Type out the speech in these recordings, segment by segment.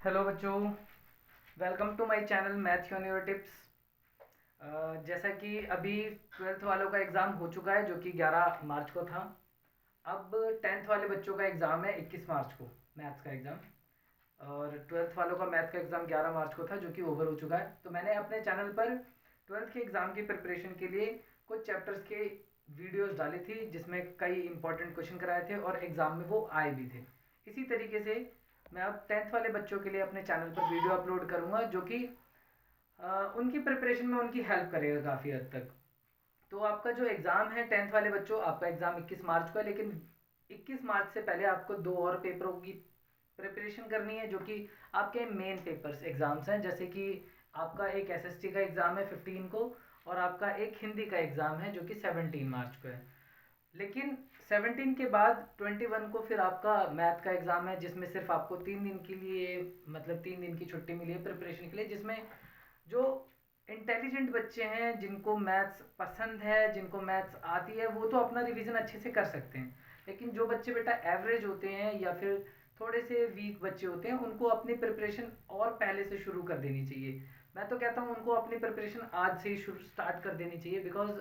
Hello बच्चों, welcome to my channel math on your tips. जैसा कि अभी ट्वेल्थ वालों का एग्ज़ाम हो चुका है जो कि 11 मार्च को था। अब टेंथ वाले बच्चों का एग्ज़ाम है 21 मार्च को, मैथ्स का एग्ज़ाम। और ट्वेल्थ वालों का मैथ का एग्ज़ाम 11 मार्च को था जो कि ओवर हो चुका है। तो मैंने अपने चैनल पर ट्वेल्थ के एग्ज़ाम की प्रिपरेशन के लिए कुछ चैप्टर्स के वीडियोस डाली थी जिसमें कई इंपॉर्टेंट क्वेश्चन कराए थे और एग्ज़ाम में वो आए भी थे। इसी तरीके से मैं अब टेंथ वाले बच्चों के लिए अपने चैनल पर वीडियो अपलोड करूँगा जो कि उनकी प्रिपरेशन में उनकी हेल्प करेगा काफ़ी हद तक। तो आपका जो एग्ज़ाम है टेंथ वाले बच्चों, आपका एग्ज़ाम 21 मार्च को है, लेकिन 21 मार्च से पहले आपको दो और पेपरों की प्रिपरेशन करनी है जो कि आपके मेन पेपर्स एग्ज़ाम्स हैं। जैसे कि आपका एक एसएसटी का एग्ज़ाम है 15 को और आपका एक हिंदी का एग्ज़ाम है जो कि 17 मार्च को है। लेकिन 17 के बाद 21 को फिर आपका मैथ का एग्ज़ाम है जिसमें सिर्फ आपको 3 दिन के लिए, मतलब 3 दिन की छुट्टी मिली है प्रिपरेशन के लिए, जिसमें जो इंटेलिजेंट बच्चे हैं जिनको मैथ्स पसंद है, जिनको मैथ्स आती है, वो तो अपना रिवीजन अच्छे से कर सकते हैं। लेकिन जो बच्चे बेटा एवरेज होते हैं या फिर थोड़े से वीक बच्चे होते हैं, उनको अपनी प्रिपरेशन और पहले से शुरू कर देनी चाहिए। मैं तो कहता हूँ उनको अपनी प्रिपरेशन आज से ही शुरू स्टार्ट कर देनी चाहिए, बिकॉज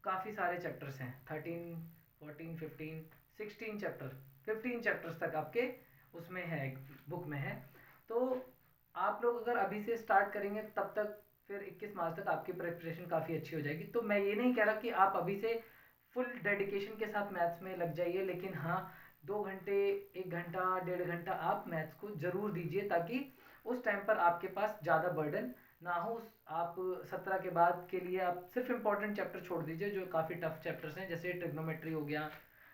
काफ़ी सारे चैप्टर्स हैं, 13, 14, 15, 16 चैप्टर, 15 चैप्टर्स तक आपके उसमें है, बुक में है। तो आप लोग अगर अभी से स्टार्ट करेंगे तब तक फिर 21 मार्च तक आपकी प्रिपरेशन काफ़ी अच्छी हो जाएगी। तो मैं ये नहीं कह रहा कि आप अभी से फुल डेडिकेशन के साथ मैथ्स में लग जाइए, लेकिन हाँ, 2 घंटे, 1 घंटा, 1.5 घंटा आप मैथ्स को ज़रूर दीजिए ताकि उस टाइम पर आपके पास ज़्यादा बर्डन ना हो। आप 17 के बाद के लिए आप सिर्फ इंपॉर्टेंट चैप्टर छोड़ दीजिए जो काफ़ी टफ चैप्टर्स हैं, जैसे ट्रिग्नोमेट्री हो गया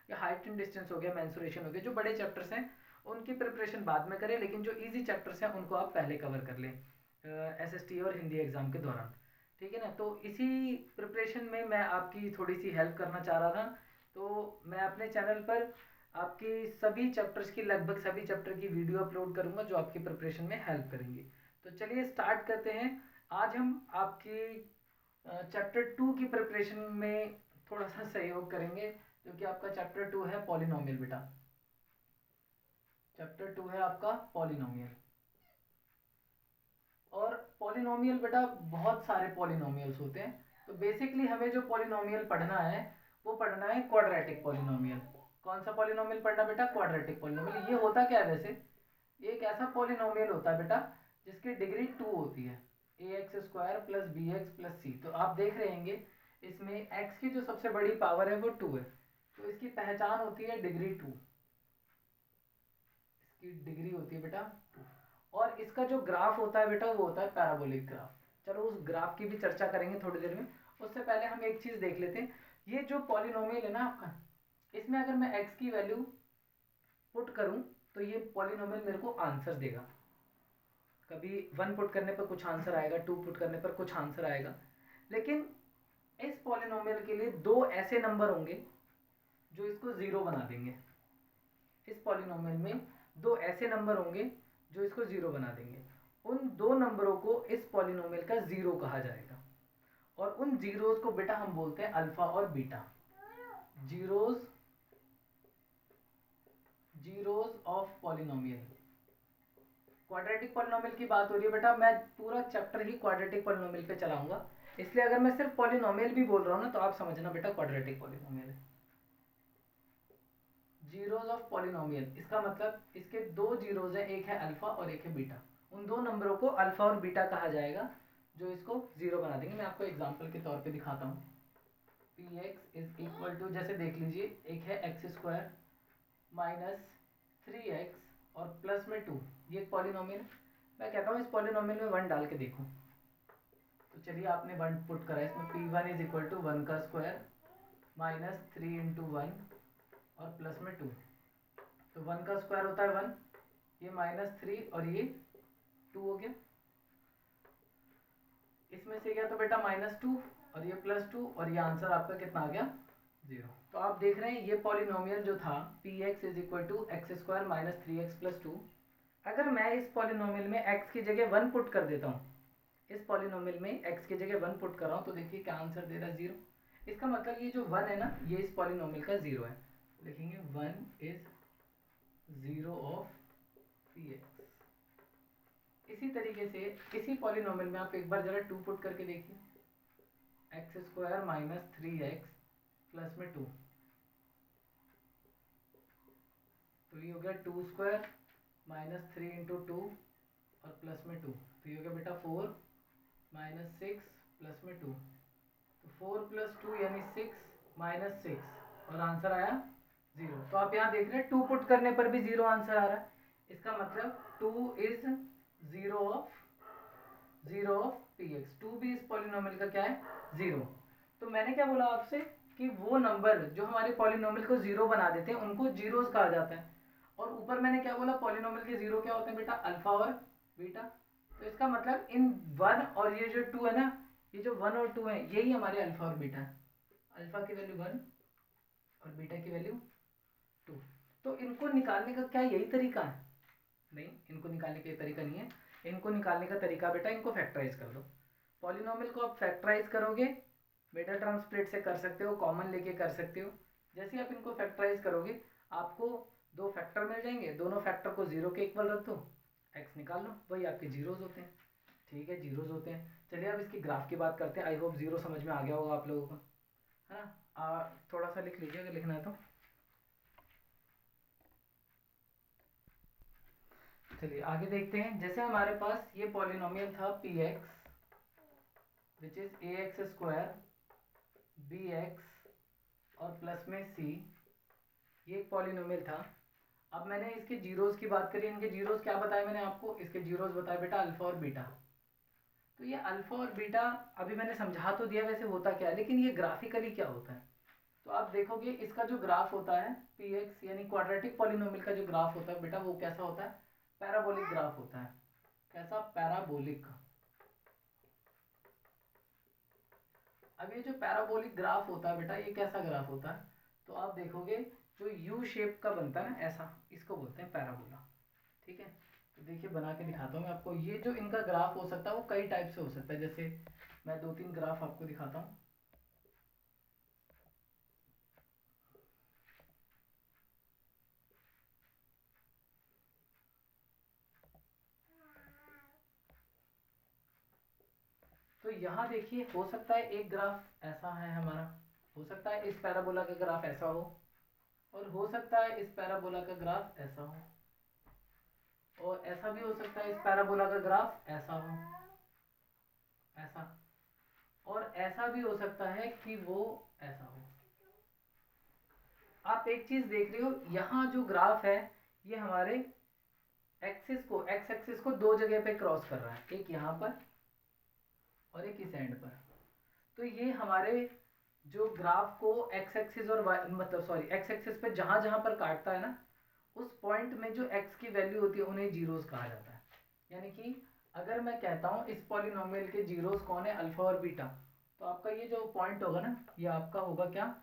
या हाइट एंड डिस्टेंस हो गया, मेंसुरेशन हो गया। जो बड़े चैप्टर्स हैं उनकी प्रिपरेशन बाद में करें, लेकिन जो इजी चैप्टर्स हैं उनको आप पहले कवर कर लें एसएसटी और हिंदी एग्ज़ाम के दौरान। ठीक है ना? तो इसी प्रिपरेशन में मैं आपकी थोड़ी सी हेल्प करना चाह रहा था। तो मैं अपने चैनल पर आपकी सभी चैप्टर्स की, लगभग सभी चैप्टर की वीडियो अपलोड करूँगा जो आपकी प्रिपरेशन में हेल्प करेंगी। तो चलिए स्टार्ट करते हैं। आज हम आपकी चैप्टर 2 की प्रिपरेशन में थोड़ा सा सहयोग करेंगे, जो कि आपका चैप्टर 2 है पॉलिनोमियल बेटा। चैप्टर 2 है आपका पॉलिनोमियल। और पॉलिनोमियल बेटा बहुत सारे पॉलिनोमियल्स होते हैं। तो बेसिकली हमें जो पॉलिनोमियल पढ़ना है वो पढ़ना है क्वाड्रेटिक पॉलिनोमियल। कौन सा पॉलिनोमियल पढ़ना बेटा? Quadratic polynomial. ये होता क्या है वैसे? ये एक ऐसा पॉलिनोमियल होता है बेटा जिसकी डिग्री 2 होती है, A X square plus B X plus C. तो आप देख रहे होंगे इसमें एक्स की जो सबसे बड़ी पावर है वो 2 है, तो इसकी पहचान होती है डिग्री 2। इसकी डिग्री होती है बेटा 2। और इसका जो ग्राफ होता है बेटा वो होता है पैराबोलिक ग्राफ। चलो उस ग्राफ की भी चर्चा करेंगे थोड़ी देर में। उससे पहले हम एक चीज देख लेते हैं। ये जो पॉलिनोमियल है ना आपका, इसमें अगर मैं x की वैल्यू पुट करूं तो ये पॉलिनोमियल मेरे को आंसर देगा। कभी 1 पुट करने पर कुछ आंसर आएगा, 2 पुट करने पर कुछ आंसर आएगा। लेकिन इस पॉलिनोमियल के लिए दो ऐसे नंबर होंगे जो इसको जीरो बना देंगे। इस पॉलिनोमियल में दो ऐसे नंबर होंगे जो इसको जीरो बना देंगे। उन दो नंबरों को इस पॉलिनोमियल का जीरो कहा जाएगा। और उन जीरोस को बेटा हम बोलते हैं अल्फा और beta. Zeros, zeros of polynomial. Quadratic polynomial की बात हो रही है बेटा, मैं पूरा चैप्टर ही क्वाड्रेटिक पॉलिनोमियल पे चलाऊंगा, इसलिए अगर मैं सिर्फ पॉलिनोमियल भी बोल रहा हूँ ना तो आप समझना बेटा क्वाड्रेटिक पॉलिनोमियल है। जीरोस ऑफ पॉलिनोमियल, इसका मतलब इसके दो जीरोस हैं, एक है अल्फा और एक है बीटा। उन दो नंबरों को अल्फा और बीटा कहा जाएगा जो इसको जीरो बना देंगे। मैं आपको एग्जांपल के तौर पे दिखाता हूँ। P X is equal to, जैसे देख लीजिए, एक है एक्स स्क्वायर माइनस 3x और प्लस में 2, ये एक पॉलिनोमियल। मैं कहता हूँ इस पॉलिनोमियल में 1 डाल के देखो। तो चलिए आपने 1 पुट करा, इसमें p1 इज इक्वल टू 1 का स्क्वायर माइनस 3 इंटू 1 और प्लस में 2। तो 1 का स्क्वायर होता है 1, ये -3 और ये 2 हो गया। इसमें से गया तो बेटा -2 और ये +2 और ये आंसर आपका कितना आ गया? 0। तो आप देख रहे हैं ये पॉलिनोमियल जो था P X is equal to X square minus 3x plus 2, अगर मैं इस पॉलिनोमियल में x की जगह 1 पुट कर देता हूँ, इस पॉलिनोमियल में x की जगह 1 पुट कर रहा हूँ, तो देखिए क्या आंसर दे रहा है? 0। इसका मतलब ये जो 1 है ना, ये इस पॉलिनोमियल का 0 है। लिखेंगे 1 इज 0 ऑफ पी एक्स। इसी तरीके से इसी पॉलिनोमियल में आप एक बार जरा 2 पुट करके देखिए, x square minus 3x plus में 2, तो ये हो गया 2 स्क्वायर माइनस 3 इंटू 2 और प्लस में 2, तो ये हो गया बेटा 4 माइनस 6 प्लस में 2, तो 4 प्लस 2 यानी 6 माइनस 6 और आंसर आया 0। तो आप यहाँ देख रहे हैं 2 पुट करने पर भी 0 आंसर आ रहा है, इसका मतलब 2 इज 0 ऑफ पी एक्स, 2 भी इस पॉलिनोमियल का क्या है 0। तो मैंने क्या बोला आपसे कि वो नंबर जो हमारे पॉलिनोमियल को 0 बना देते हैं उनको जीरोस कहा जाता है, और ऊपर मैंने क्या बोला पॉलिनोमियल के 0 क्या होते हैं बेटा, अल्फा और बीटा। तो इसका मतलब इन 1 और ये जो 2 है ना, ये जो 1 और 2 है यही हमारे अल्फा और बीटा है, अल्फा की वैल्यू 1 और बीटा की वैल्यू 2। तो इनको निकालने का क्या यही तरीका है? नहीं, इनको निकालने का तरीका नहीं है, इनको निकालने का तरीका बेटा इनको फैक्टराइज कर दो। पॉलिनोमियल को आप फैक्टराइज करोगे, बेटा टर्म स्प्लिट से कर सकते हो, कॉमन लेके कर सकते हो। जैसे आप इनको फैक्टराइज करोगे आपको दो फैक्टर मिल जाएंगे, दोनों फैक्टर को 0 के इक्वल रख दो, एक्स निकाल लो, वही आपके जीरोज होते हैं। ठीक है, जीरोज होते हैं। चलिए अब इसकी ग्राफ की बात करते हैं। आई होप 0 समझ में आ गया होगा आप लोगों को, है ना। थोड़ा सा लिख लीजिए अगर लिखना है तो। चलिए आगे देखते हैं। जैसे हमारे पास ये पॉलिनोमियल था P X which is a X square B X और प्लस में सी, ये एक पॉलिनोमियल था। अब मैंने इसके जीरोस की बात करी, इनके जीरोस क्या बताया मैंने आपको, इसके जीरोस बताया बेटा अल्फा और बीटा। तो ये अल्फा और बीटा अभी मैंने समझा तो दिया वैसे होता क्या है, लेकिन ये ग्राफिकली क्या होता है। तो आप देखोगे इसका जो ग्राफ होता है पी एक्स यानी क्वाड्रेटिक पॉलिनोमियल का जो ग्राफ होता है बेटा वो कैसा होता है, पैराबोलिक ग्राफ होता है। कैसा, पैराबोलिक। अब ये जो पैराबोलिक ग्राफ होता है बेटा ये कैसा ग्राफ होता है, तो आप देखोगे जो यू शेप का बनता है ना ऐसा, इसको बोलते हैं पैराबोला। ठीक है, तो देखिए बना के दिखाता हूँ मैं आपको। ये जो इनका ग्राफ हो सकता है वो कई टाइप से हो सकता है, जैसे मैं 2-3 ग्राफ आपको दिखाता हूँ। तो यहाँ देखिए हो सकता है एक ग्राफ ऐसा है हमारा, हो सकता है इस पैराबोला का ग्राफ ऐसा हो, और हो सकता है इस पैराबोला का ग्राफ ऐसा हो, और ऐसा भी हो सकता है इस पैराबोला का ग्राफ ऐसा हो, ऐसा, और ऐसा भी हो सकता है कि वो ऐसा हो। आप एक चीज देख रहे हो, यहाँ जो ग्राफ है ये हमारे एक्सिस को, एक्स एक्सिस को दो जगह पे क्रॉस कर रहा है, एक यहाँ पर और एक इस एंड पर। तो ये हमारे जो ग्राफ को एक्स एक्सिस और मतलब सॉरी एक्स एक्सिस पे जहां जहां पर काटता है ना, उस पॉइंट में जो एक्स की वैल्यू होती है उन्हें जीरोस कहा जाता है। यानी कि अगर मैं कहता हूँ इस पॉलिनोमियल के जीरोस कौन है, अल्फा और बीटा, तो आपका ये जो पॉइंट होगा ना ये आपका होगा क्या,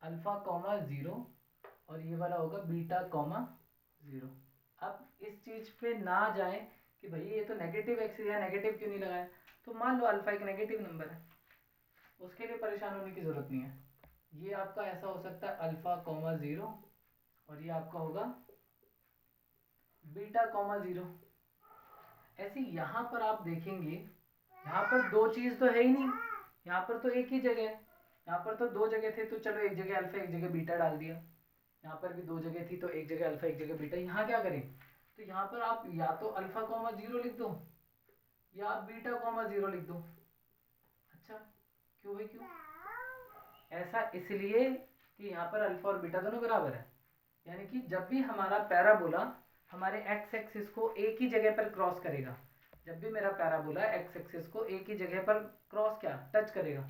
अल्फा कॉमा 0, और ये वाला होगा बीटा कॉमा 0। अब इस चीज पे ना जाए कि भाई ये तो नेगेटिव एक्सिस है, नेगेटिव क्यों नहीं लगाया, तो मान लो अल्फा एक नेगेटिव नंबर है, उसके लिए परेशान होने की जरूरत नहीं है। ये आपका ऐसा हो सकता है अल्फा कॉमा 0, और ये आपका होगा बीटा कॉमा 0। ऐसे यहाँ पर आप देखेंगे, यहाँ पर दो चीज तो है ही नहीं, यहाँ पर तो एक ही जगह है, यहाँ पर तो दो जगह थे तो चलो एक जगह अल्फा एक जगह बीटा डाल दिया, यहाँ पर भी दो जगह थी तो एक जगह अल्फा एक जगह बीटा। यहाँ क्या करें, तो यहाँ पर आप या तो अल्फा कॉमा 0 लिख दो या आप बीटा कॉमा 0 लिख दो। अच्छा क्यों भाई क्यों, ऐसा इसलिए कि यहाँ पर अल्फा और बीटा दोनों बराबर है, यानी कि जब भी हमारा पैराबोला हमारे एक्स एक्सिस को एक ही जगह पर क्रॉस करेगा, जब भी मेरा पैराबोला एक्स एक्सिस को एक ही जगह पर क्रॉस क्या टच करेगा,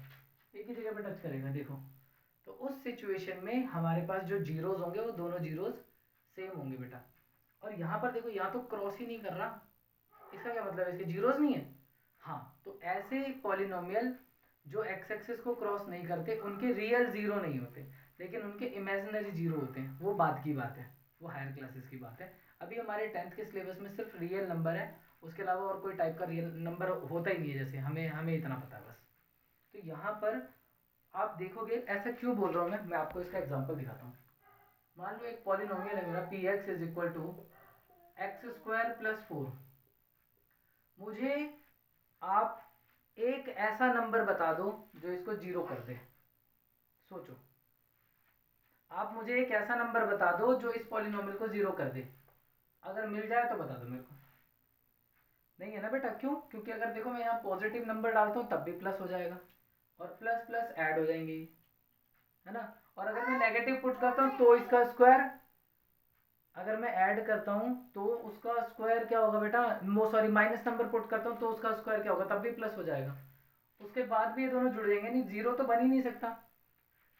एक ही जगह पर टच करेगा, देखो तो उस सिचुएशन में हमारे पास जो जीरोज होंगे वो दोनों जीरोज सेम होंगे बेटा। और यहाँ पर देखो यहाँ तो क्रॉस ही नहीं कर रहा, इसका क्या मतलब है, इसके जीरोज नहीं है। हाँ, तो ऐसे पॉलिनोमियल जो एक्स एक्सिस को क्रॉस नहीं करते उनके रियल जीरो नहीं होते, लेकिन उनके इमेजिनरी जीरो होते हैं, वो बात की बात है, वो हायर क्लासेस की बात है। अभी हमारे 10th के सिलेबस में सिर्फ रियल नंबर है, उसके अलावा और कोई टाइप का रियल नंबर होता ही नहीं है, जैसे हमें हमें इतना पता है बस। तो यहाँ पर आप देखोगे, ऐसा क्यों बोल रहा हूँ मैं आपको इसका एग्जाम्पल दिखाता हूँ। मान लो एक पॉलिनोमियल है मेरा P X is equal to X square plus 4, मुझे आप एक ऐसा नंबर बता दो जो इसको जीरो कर दे। सोचो, आप मुझे एक ऐसा नंबर बता दो जो इस पॉलिनोमियल को जीरो कर दे। अगर मिल जाए तो बता दो मेरे को। नहीं है ना बेटा, क्यों? क्योंकि अगर देखो मैं यहाँ पॉजिटिव नंबर डालता हूँ तब भी प्लस हो जाएगा, और प्लस प्लस ऐड हो जाएंगे, है ना। और अगर मैं नेगेटिव पुट करता हूँ तो इसका स्क्वायर, अगर मैं ऐड करता हूँ तो उसका स्क्वायर क्या होगा बेटा, सॉरी माइनस नंबर पुट करता हूँ तो उसका स्क्वायर क्या होगा, तब भी प्लस हो जाएगा। उसके बाद भी ये दोनों जुड़ जाएंगे, नहीं जीरो तो बन ही नहीं सकता।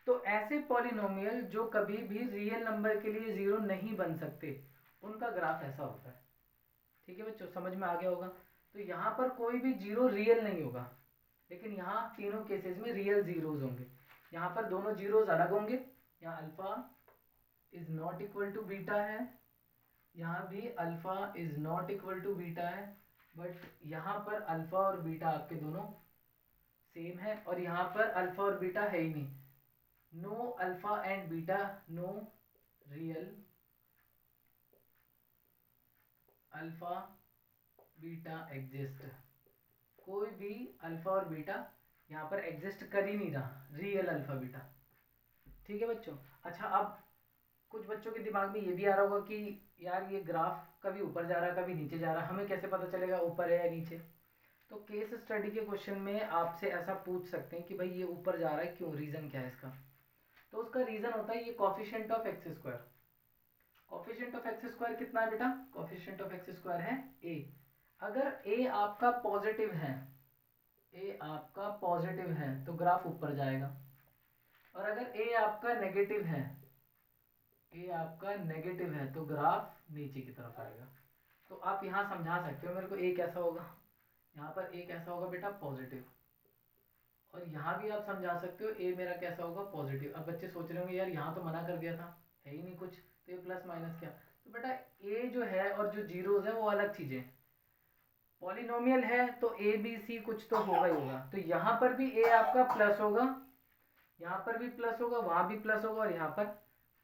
तो ऐसे पॉलिनोमियल जो कभी भी रियल नंबर के लिए जीरो नहीं बन सकते, उनका ग्राफ ऐसा होता है। ठीक है बच्चों, समझ में आ गया होगा। तो यहाँ पर कोई भी जीरो रियल नहीं होगा, लेकिन यहाँ तीनों केसेस में रियल जीरोज होंगे। यहाँ पर दोनों जीरोज अलग होंगे, यहाँ alpha is not equal to beta है, यहाँ भी alpha is not equal to beta है, बट यहाँ पर अल्फा और बीटा आपके दोनों सेम है, और यहाँ पर अल्फा और बीटा है ही नहीं। No alpha and beta, no real alpha beta exist. कोई भी अल्फा और बीटा यहाँ पर एग्जिस्ट कर ही नहीं रहा, रियल अल्फा बीटा। ठीक है बच्चों। अच्छा, अब कुछ बच्चों के दिमाग में ये भी आ रहा होगा कि यार ये ग्राफ कभी ऊपर जा रहा है कभी नीचे जा रहा है, हमें कैसे पता चलेगा ऊपर है या नीचे। तो केस स्टडी के क्वेश्चन में आपसे ऐसा पूछ सकते हैं कि भाई ये ऊपर जा रहा है क्यों, रीज़न क्या है इसका। तो उसका रीज़न होता है ये coefficient of x square. Coefficient of x square कितना है बेटा, कॉफिशिएंट ऑफ एक्स स्क्वायर है ए। अगर ए आपका पॉजिटिव है, ए आपका पॉजिटिव है तो ग्राफ ऊपर जाएगा, और अगर ए आपका नेगेटिव है, ए आपका नेगेटिव है तो ग्राफ नीचे की तरफ आएगा। तो आप यहाँ समझा सकते हो मेरे को ए कैसा होगा, यहाँ पर ए कैसा होगा बेटा पॉजिटिव, और यहाँ भी आप समझा सकते हो ए मेरा कैसा होगा पॉजिटिव। अब बच्चे सोच रहे होंगे यार यहाँ तो मना कर दिया था, है ही नहीं कुछ, तो ये प्लस माइनस क्या। तो बेटा ए जो है और जो जीरोज है वो अलग चीजें, पॉलिनोमियल है तो ए बी सी कुछ तो होगा ही होगा। तो यहाँ पर भी ए आपका प्लस होगा, यहाँ पर भी प्लस होगा, वहाँ भी प्लस होगा, और यहाँ पर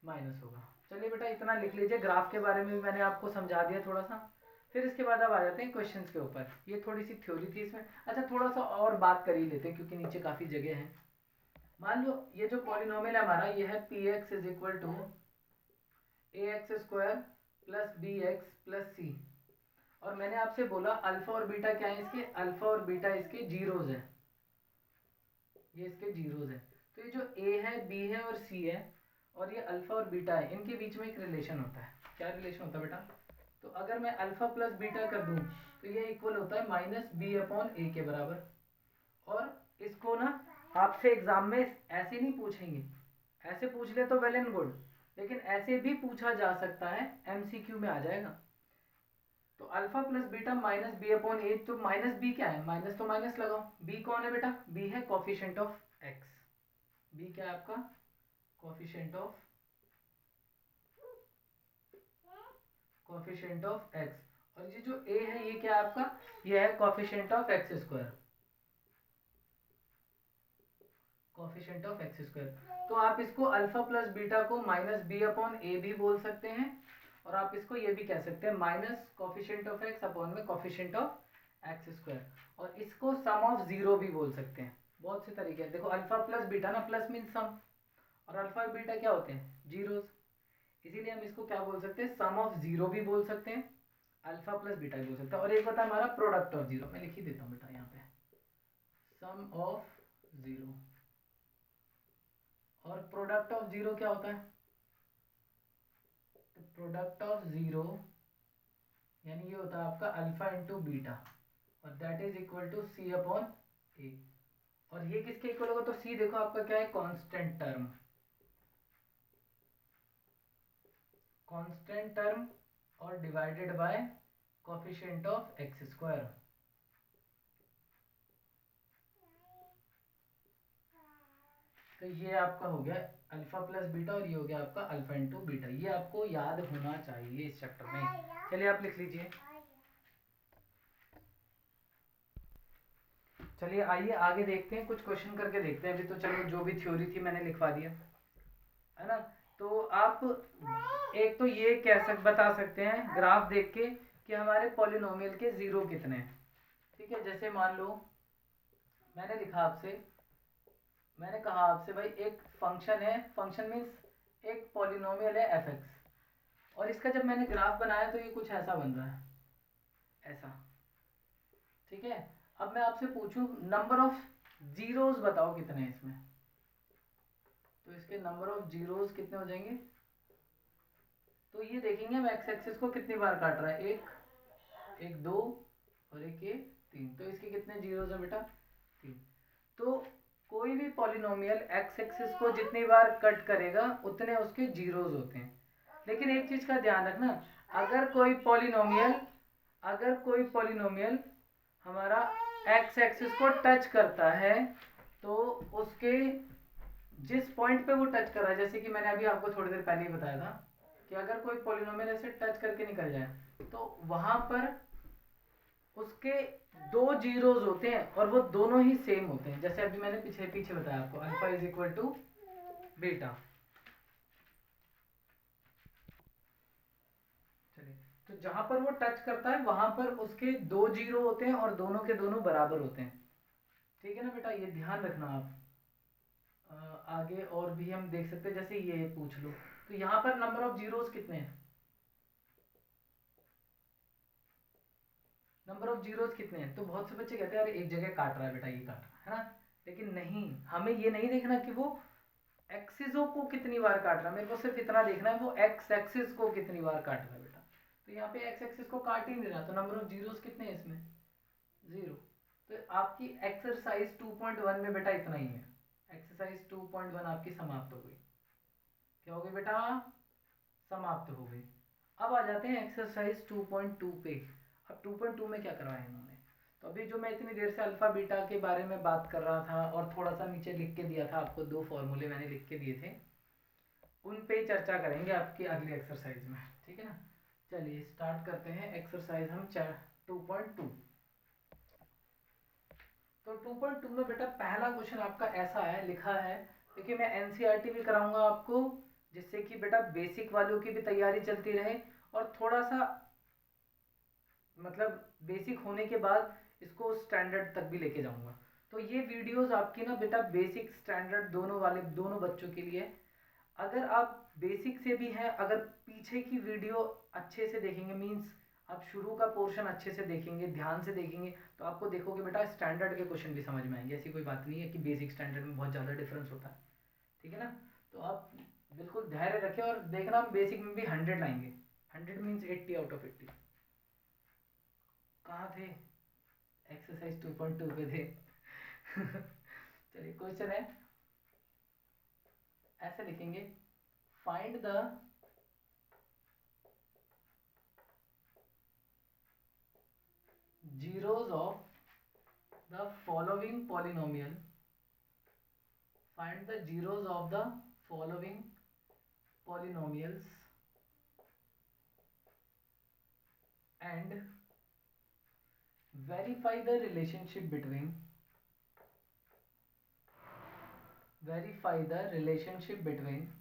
माइनस होगा। चलिए बेटा इतना लिख लीजिए, ग्राफ के बारे में भी मैंने आपको समझा दिया थोड़ा सा। फिर इसके बाद अब आ जाते हैं क्वेश्चंस के ऊपर। ये थोड़ी सी थ्योरी थी इसमें। अच्छा, थोड़ा सा और बात कर ही लेते हैं क्योंकि नीचे काफ़ी जगह है। मान लो ये जो पॉलिनोमियल है हमारा, ये है P X is equal to A X square plus B X plus C. और मैंने आपसे बोला अल्फा और बीटा क्या है इसके, अल्फा और बीटा इसके जीरोज है, ये इसके जीरोज है। तो ये जो ए है बी है और सी है और ये अल्फा और बीटा है, इनके बीच में एक रिलेशन होता है। क्या रिलेशन होता है बेटा, तो अगर मैं अल्फा प्लस बीटा कर दूं तो ये इक्वल होता है माइनस बी अपॉन ए के बराबर। और इसको ना आपसे एग्जाम में ऐसे नहीं पूछेंगे, ऐसे पूछ ले तो वेल एंड गुड, लेकिन ऐसे भी पूछा जा सकता है, एमसीक्यू में आ जाएगा। तो alpha plus beta minus B upon A, तो माइनस बी क्या है, माइनस तो माइनस लगाओ। बी कौन है बेटा, बी है कॉफिशिएंट ऑफ एक्स। बी क्या है आपका, कॉफिशिएंट ऑफ एक्स। और ये जो ए है ये क्या है आपका, ये है coefficient of x square, coefficient of x square. तो आप इसको अल्फा प्लस बीटा को माइनस बी अपॉन ए भी बोल सकते हैं, और आप इसको ये भी कह सकते हैं minus coefficient of x upon में कॉफिशिएंट ऑफ एक्स स्क्वायर। और इसको सम ऑफ जीरो भी बोल सकते हैं, बहुत से तरीके हैं। देखो अल्फा प्लस बीटा ना, प्लस मीन सम, और अल्फा और बीटा क्या होते हैं, जीरोस, इसीलिए हम इसको क्या बोल सकते हैं, सम ऑफ जीरो भी बोल सकते हैं, अल्फा प्लस बीटा भी बोल सकते हैं। और एक होता है हमारा प्रोडक्ट ऑफ जीरो, मैं लिख ही देता हूँ बेटा यहाँ पे, सम ऑफ जीरो। और प्रोडक्ट ऑफ जीरो क्या होता है, तो प्रोडक्ट ऑफ जीरो यानी ये होता है आपका अल्फा इंटू बीटा, और that is equal to C upon A. और ये किसके इक्वल होगा, तो सी देखो आपका क्या है, कांस्टेंट टर्म, कांस्टेंट टर्म, और divided by coefficient of x square. तो ये आपका हो गया अल्फा प्लस बीटा, और ये हो गया आपका अल्फा इंटू बीटा। ये आपको याद होना चाहिए इस चैप्टर में। चलिए आप लिख लीजिए। चलिए आइए आगे देखते हैं, कुछ क्वेश्चन करके देखते हैं। अभी तो चलो जो भी थ्योरी थी मैंने लिखवा दिया है ना। तो आप एक तो ये बता सकते हैं ग्राफ देख के कि हमारे पॉलिनोमियल के जीरो कितने हैं। ठीक है, जैसे मान लो मैंने लिखा आपसे, मैंने कहा आपसे भाई एक फंक्शन है, फंक्शन मीन्स एक पॉलिनोमियल है एफ एक्स, और इसका जब मैंने ग्राफ बनाया तो ये कुछ ऐसा बन रहा है, ऐसा। ठीक है, अब मैं आपसे पूछूं नंबर ऑफ जीरोस बताओ कितने हैं इसमें, तो इसके नंबर ऑफ जीरोस कितने हो जाएंगे। तो ये देखेंगे हम एक्स एक्सिस को कितनी बार काट रहा है, एक, एक दो और एक ये तीन, तो इसके कितने जीरोस हैं बेटा, तीन। तो कोई भी पॉलिनोमियल एक्स एक्सिस को जितनी बार कट करेगा उतने उसके जीरोस होते हैं। लेकिन एक चीज का ध्यान रखना, अगर कोई पॉलिनोमियल, अगर कोई पॉलिनोमियल हमारा एक्स एक्सिस को टच करता है तो उसके जिस पॉइंट पे वो टच कर रहा है, जैसे कि मैंने अभी आपको थोड़ी देर पहले ही बताया था कि अगर कोई पॉलिनोमियल ऐसे टच करके निकल जाए तो वहां पर उसके दो जीरोस होते हैं और वो दोनों ही सेम होते हैं, जैसे अभी मैंने पीछे पीछे बताया आपको, alpha is equal to beta. चलिए, तो जहां पर वो टच करता है वहां पर उसके दो जीरो होते हैं और दोनों के दोनों बराबर होते हैं। ठीक है ना बेटा, ये ध्यान रखना आप। आगे और भी हम देख सकते हैं, जैसे ये पूछ लो, तो यहाँ पर नंबर ऑफ जीरोस कितने हैं, नंबर ऑफ जीरोस कितने हैं। तो बहुत से बच्चे कहते हैं अरे एक जगह काट रहा है बेटा, ये काट रहा है ना, लेकिन नहीं, हमें ये नहीं देखना कि वो एक्सिसों को कितनी बार काट रहा है, मेरे को सिर्फ इतना देखना है वो एक्स एक्सिस को कितनी बार काट रहा है बेटा। तो यहाँ पे एक्स एक्सिस को काट ही नहीं रहा, तो नंबर ऑफ जीरोस कितने हैं इसमें, जीरो। तो आपकी एक्सरसाइज 2.1 में बेटा इतना ही है, एक्सरसाइज 2.1 आपकी समाप्त हो गई। क्या हो गई बेटा, समाप्त हो गई। अब आ जाते हैं एक्सरसाइज 2.2 पे। अब 2.2 में क्या करवाया इन्होंने, तो अभी जो मैं इतनी देर से अल्फा बीटा के बारे में बात कर रहा था और थोड़ा सा नीचे लिख के दिया था आपको, दो फॉर्मूले मैंने लिख के दिए थे, उन पे ही चर्चा करेंगे आपकी अगली एक्सरसाइज में। ठीक है ना, चलिए स्टार्ट करते हैं एक्सरसाइज हम 2.2। तो 2.2 में बेटा पहला क्वेश्चन आपका ऐसा है, लिखा है, देखिए मैं एनसीईआरटी भी कराऊंगा आपको, जिससे कि बेटा बेसिक वालों की भी तैयारी चलती रहे और थोड़ा सा मतलब बेसिक होने के बाद इसको स्टैंडर्ड तक भी लेके जाऊंगा। तो ये वीडियोस आपकी ना बेटा बेसिक स्टैंडर्ड दोनों वाले, दोनों बच्चों के लिए। अगर आप बेसिक से भी हैं, अगर पीछे की वीडियो अच्छे से देखेंगे, मीन्स आप शुरू का पोर्शन अच्छे से देखेंगे, ध्यान से देखेंगे, तो आपको देखोगे बेटा स्टैंडर्ड के क्वेश्चन भी समझ में आएंगे। ऐसी कोई बात नहीं है कि बेसिक स्टैंडर्ड में बहुत ज़्यादा डिफरेंस होता है। ठीक है ना, तो आप बिल्कुल धैर्य रखें और देखना हम बेसिक में भी 100 लाएंगे। 100 मीन्स 80 आउट ऑफ 80। कहाँ थे, एक्सरसाइज 2.2 पे थे। चलिए क्वेश्चन है, ऐसे लिखेंगे, find the zeros of the following polynomial, find the zeros of the following polynomials and verify the relationship between, verify the relationship between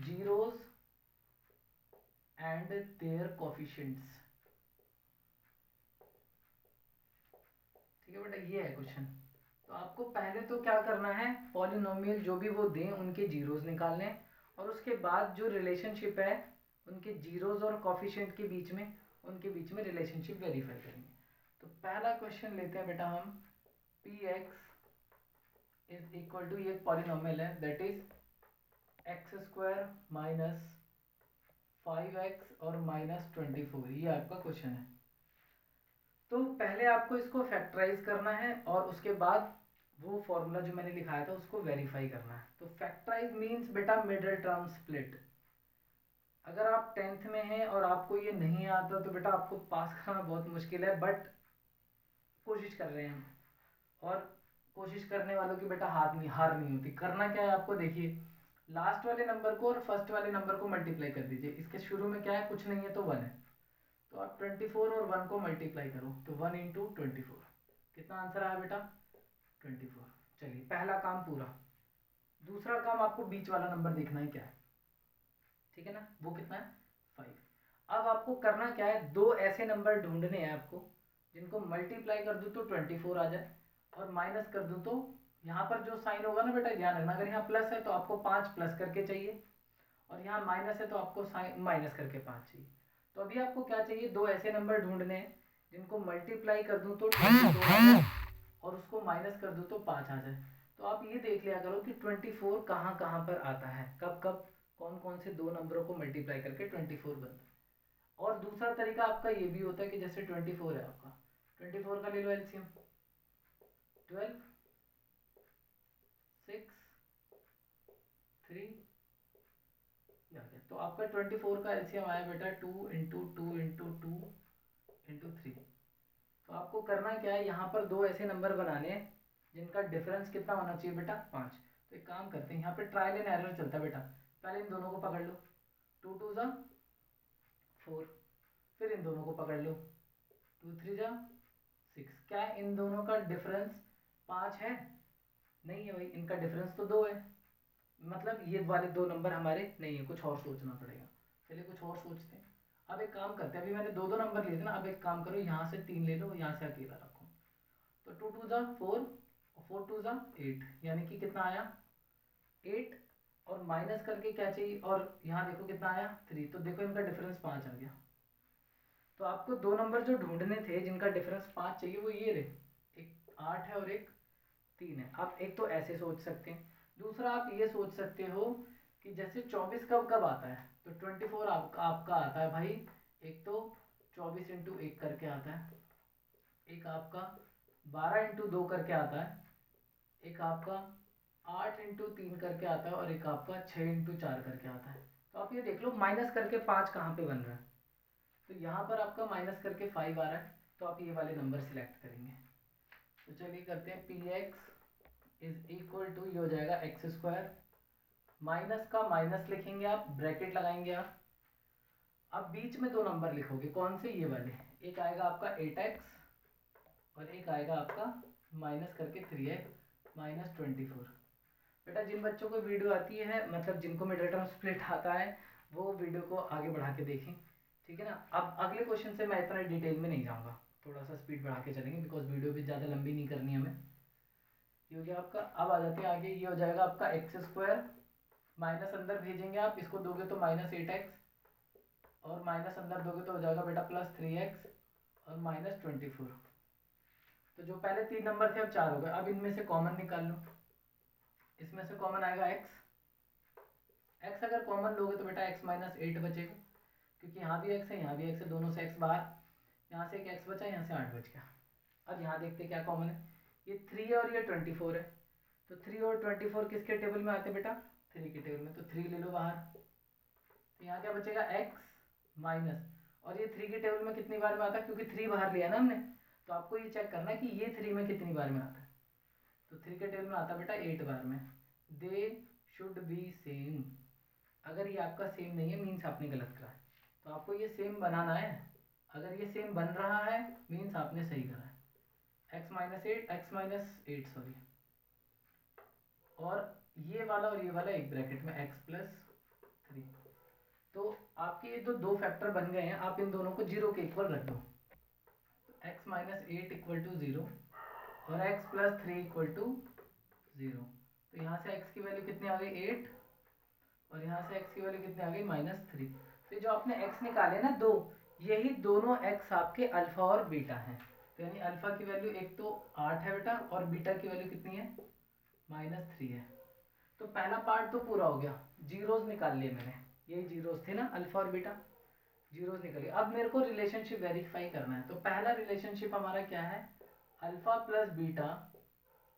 zeros and their coefficients। ठीक है बेटा, ये है क्वेश्चन। तो आपको पहले तो क्या करना है, पॉलिनोमियल जो भी वो दें उनके जीरोस निकालने, और उसके बाद जो रिलेशनशिप है उनके जीरोस और कॉफिशिएंट के बीच में, उनके बीच में रिलेशनशिप वेरीफाई करेंगे। तो पहला क्वेश्चन लेते हैं बेटा हम, P X is equal to, ये पॉलिनोमियल है, that is X square minus 5x और माइनस 24, ये आपका क्वेश्चन है। तो पहले आपको इसको फैक्टराइज करना है और उसके बाद वो फॉर्मूला जो मैंने लिखाया था उसको वेरीफाई करना है। तो फैक्टराइज मीन्स बेटा मिडिल टर्म स्प्लिट। अगर आप 10th में हैं और आपको ये नहीं आता तो बेटा आपको पास करना बहुत मुश्किल है, बट कोशिश कर रहे हैं हम, और कोशिश करने वालों की बेटा हार नहीं होती। करना क्या है आपको, देखिए लास्ट वाले नंबर को और फर्स्ट वाले नंबर को मल्टीप्लाई कर दीजिए। इसके शुरू में क्या है, कुछ नहीं है तो 1 है, तो आप 24 और 1 को मल्टीप्लाई करो, तो 1 इंटू 24, कितना आंसर आया बेटा, 24। चलिए पहला काम पूरा। दूसरा काम, आपको बीच वाला नंबर देखना है क्या है, ठीक है ना, वो कितना है, 5। अब आपको करना क्या है, दो ऐसे नंबर ढूंढने हैं आपको जिनको मल्टीप्लाई कर दूँ तो 24 आ जाए और माइनस कर दूँ तो यहाँ पर जो साइन होगा ना बेटा ध्यान रखना, अगर यहाँ प्लस है तो आपको 5 प्लस करके चाहिए और यहाँ माइनस है तो आपको साइन माइनस करके 5 चाहिए। तो अभी आपको क्या चाहिए, दो ऐसे नंबर ढूंढने हैं जिनको मल्टीप्लाई कर दूँ तो 24 आ जाए और उसको माइनस कर दूँ तो 5 आ जाए। तो आप ये देख लिया करो कि 24 कहाँ कहाँ पर आता है, कब कब कौन कौन से दो नंबरों को मल्टीप्लाई करके 24 बनता है। और दूसरा तरीका आपका ये भी होता है कि जैसे 24 है आपका, 24 का ले लो एलसीएम, 12, 6, 3, तो आपका 24 का एलसीएम आया बेटा 2 इंटू 2 इंटू 2 इंटू 3। तो आपको करना क्या है, यहाँ पर दो ऐसे नंबर बनाने हैं जिनका डिफरेंस कितना होना चाहिए बेटा 5। तो एक काम करते हैं, यहाँ पे ट्रायल एंड एरर चलता है बेटा, पहले इन दोनों को पकड़ लो, 2 2 जा 4, फिर इन दोनों को पकड़ लो, 2 3 जा 6। क्या इन दोनों का डिफरेंस 5 है? नहीं है भाई, इनका डिफरेंस तो 2 है, मतलब ये वाले दो नंबर हमारे नहीं है, कुछ और सोचना पड़ेगा। चलिए कुछ और सोचते हैं। अब एक काम करते हैं, अभी मैंने दो दो नंबर लिए थे ना, अब एक काम करो यहाँ से 3 ले लो, यहाँ से अकेला रखो। तो 2 2 जा 4 और 4 2 जा 8, यानी कि कितना आया 8 और माइनस करके क्या चाहिए, और यहाँ देखो कितना आया 3। तो देखो इनका डिफरेंस 5 आ गया। तो आपको दो नंबर जो ढूंढने थे जिनका डिफरेंस 5 चाहिए वो ये रहे, एक 8 है और एक 3 है। आप एक तो ऐसे सोच सकते हैं, दूसरा आप ये सोच सकते हो कि जैसे 24 कब कब आता है, तो 24 आपका आता है भाई, एक तो 24 इंटू 1 करके आता है, एक आपका 12 इंटू 2 करके आता है, एक आपका 8 इंटू 3 करके आता है और एक आपका 6 इंटू 4 करके आता है। तो आप ये देख लो माइनस करके 5 कहाँ पे बन रहा है, तो यहाँ पर आपका माइनस करके 5 आ रहा है, तो आप ये वाले नंबर सिलेक्ट करेंगे। तो चलिए करते हैं, P X is equal to, ये हो जाएगा एक्स स्क्वायर, माइनस का माइनस लिखेंगे आप, ब्रैकेट लगाएंगे आप। अब बीच में दो नंबर लिखोगे, कौन से, ये वाले, एक आएगा आपका 8x और एक आएगा आपका माइनस करके 3x माइनस 24। बेटा जिन बच्चों को वीडियो आती है, मतलब जिनको मिडिल टर्म स्प्लिट आता है, वो वीडियो को आगे बढ़ा के देखें, ठीक है ना। अब अगले क्वेश्चन से मैं इतना डिटेल में नहीं जाऊँगा, थोड़ा सा स्पीड बढ़ा के चलेंगे, बिकॉज वीडियो भी ज़्यादा लंबी नहीं करनी हमें। ये हो गया आपका। अब आ जाते हैं आगे, ये हो जाएगा आपका एक्स स्क्वायर, माइनस अंदर भेजेंगे आप, इसको दोगे तो माइनस 8x और माइनस अंदर दोगे तो हो जाएगा बेटा प्लस 3x और माइनस 24। तो जो पहले 3 नंबर थे अब 4 हो गए। अब इनमें से कॉमन निकाल लो, इसमें से कॉमन आएगा x अगर कॉमन लोगे तो बेटा x माइनस 8 बचेगा, क्योंकि यहाँ भी x है यहाँ भी x है, दोनों से x बाहर, यहाँ से एक x बचा, यहाँ से 8 बच गया। अब यहाँ देखते क्या कॉमन है, ये 3 और ये 24 है, तो 3 और 24 किसके टेबल में आते हैं बेटा, 3 के टेबल में, तो 3 ले लो बाहर। तो यहाँ क्या बचेगा x माइनस, और ये 3 के टेबल में कितनी बार में आता है, क्योंकि 3 बाहर लिया ना हमने, तो आपको ये चेक करना है कि ये 3 में कितनी बार में आता है। तो 3 के टेबल में आता है बेटा 8 बार में। दे शुड बी सेम, अगर ये आपका सेम नहीं है मीन्स आपने गलत करा है, तो आपको ये सेम बनाना है। अगर ये सेम बन रहा है मीन्स आपने सही करा है, x माइनस 8 सॉरी, और ये वाला और ये वाला एक ब्रैकेट में x प्लस 3। तो आपके ये तो दो फैक्टर बन गए हैं, आप इन दोनों को जीरो के इक्वल रख दो। तो x माइनस 8 इक्वल टू 0 और x प्लस 3 इक्वल टू 0। तो यहाँ से x की वैल्यू कितनी आ गई 8 और यहाँ से x की वैल्यू कितनी आ गई माइनस 3। तो जो आपने x निकाले ना दो, यही दोनों x आपके अल्फा और बीटा हैं। तो यानी अल्फा की वैल्यू एक तो 8 है बेटा और बीटा की वैल्यू कितनी है माइनस 3 है। तो पहला पार्ट तो पूरा हो गया, जीरोस निकाल लिए मैंने, यही जीरोस थे ना अल्फा और बीटा, जीरोस निकले। अब मेरे को रिलेशनशिप वेरीफाई करना है, तो पहला रिलेशनशिप हमारा क्या है, alpha plus beta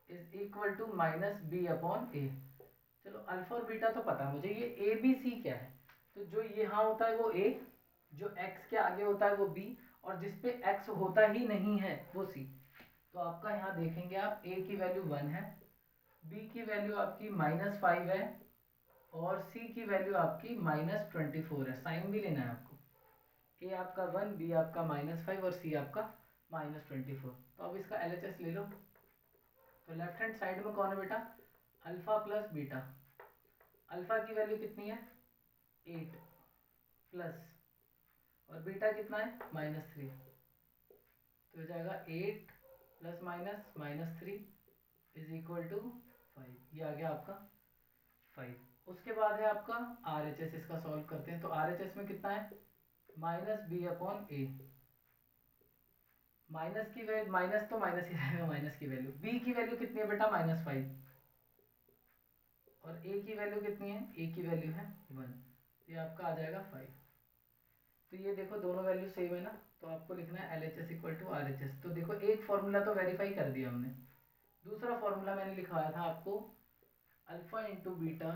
is equal to minus B upon A. चलो अल्फा और बीटा तो पता है मुझे, ये ए बी सी क्या है, तो जो यहाँ होता है वो ए, जो एक्स के आगे होता है वो बी, और जिसपे एक्स होता ही नहीं है वो सी। तो आपका यहाँ देखेंगे आप, ए की वैल्यू 1 है, बी की वैल्यू आपकी माइनस 5 है और सी की वैल्यू आपकी माइनस 24 है। साइन भी लेना है आपको, ए आपका 1, बी आपका माइनस 5 और सी आपका माइनस 24। तो अब इसका LHS ले लो। तो लेफ्ट हैंड साइड में कौन है बेटा, अल्फा प्लस बीटा। अल्फा की वैल्यू कितनी है 8 प्लस, और बीटा कितना है -3, तो हो जाएगा 8 plus minus -3 is equal to 5। ये आ गया आपका 5। उसके बाद है आपका RHS, इसका सॉल्व करते हैं। तो RHS में कितना है -b/a, माइनस की वैल्यू, माइनस तो माइनस ही रहेगा, माइनस की वैल्यू, b की वैल्यू कितनी है बेटा -5, और a की वैल्यू कितनी है, a की वैल्यू है 1, ये आपका आ जाएगा 5। तो ये देखो दोनों वैल्यू सेम है ना, तो आपको लिखना है LHS इक्वल टू RHS। तो देखो एक फॉर्मूला तो वेरीफाई कर दिया हमने, दूसरा फॉर्मूला मैंने लिखवाया था आपको, alpha into beta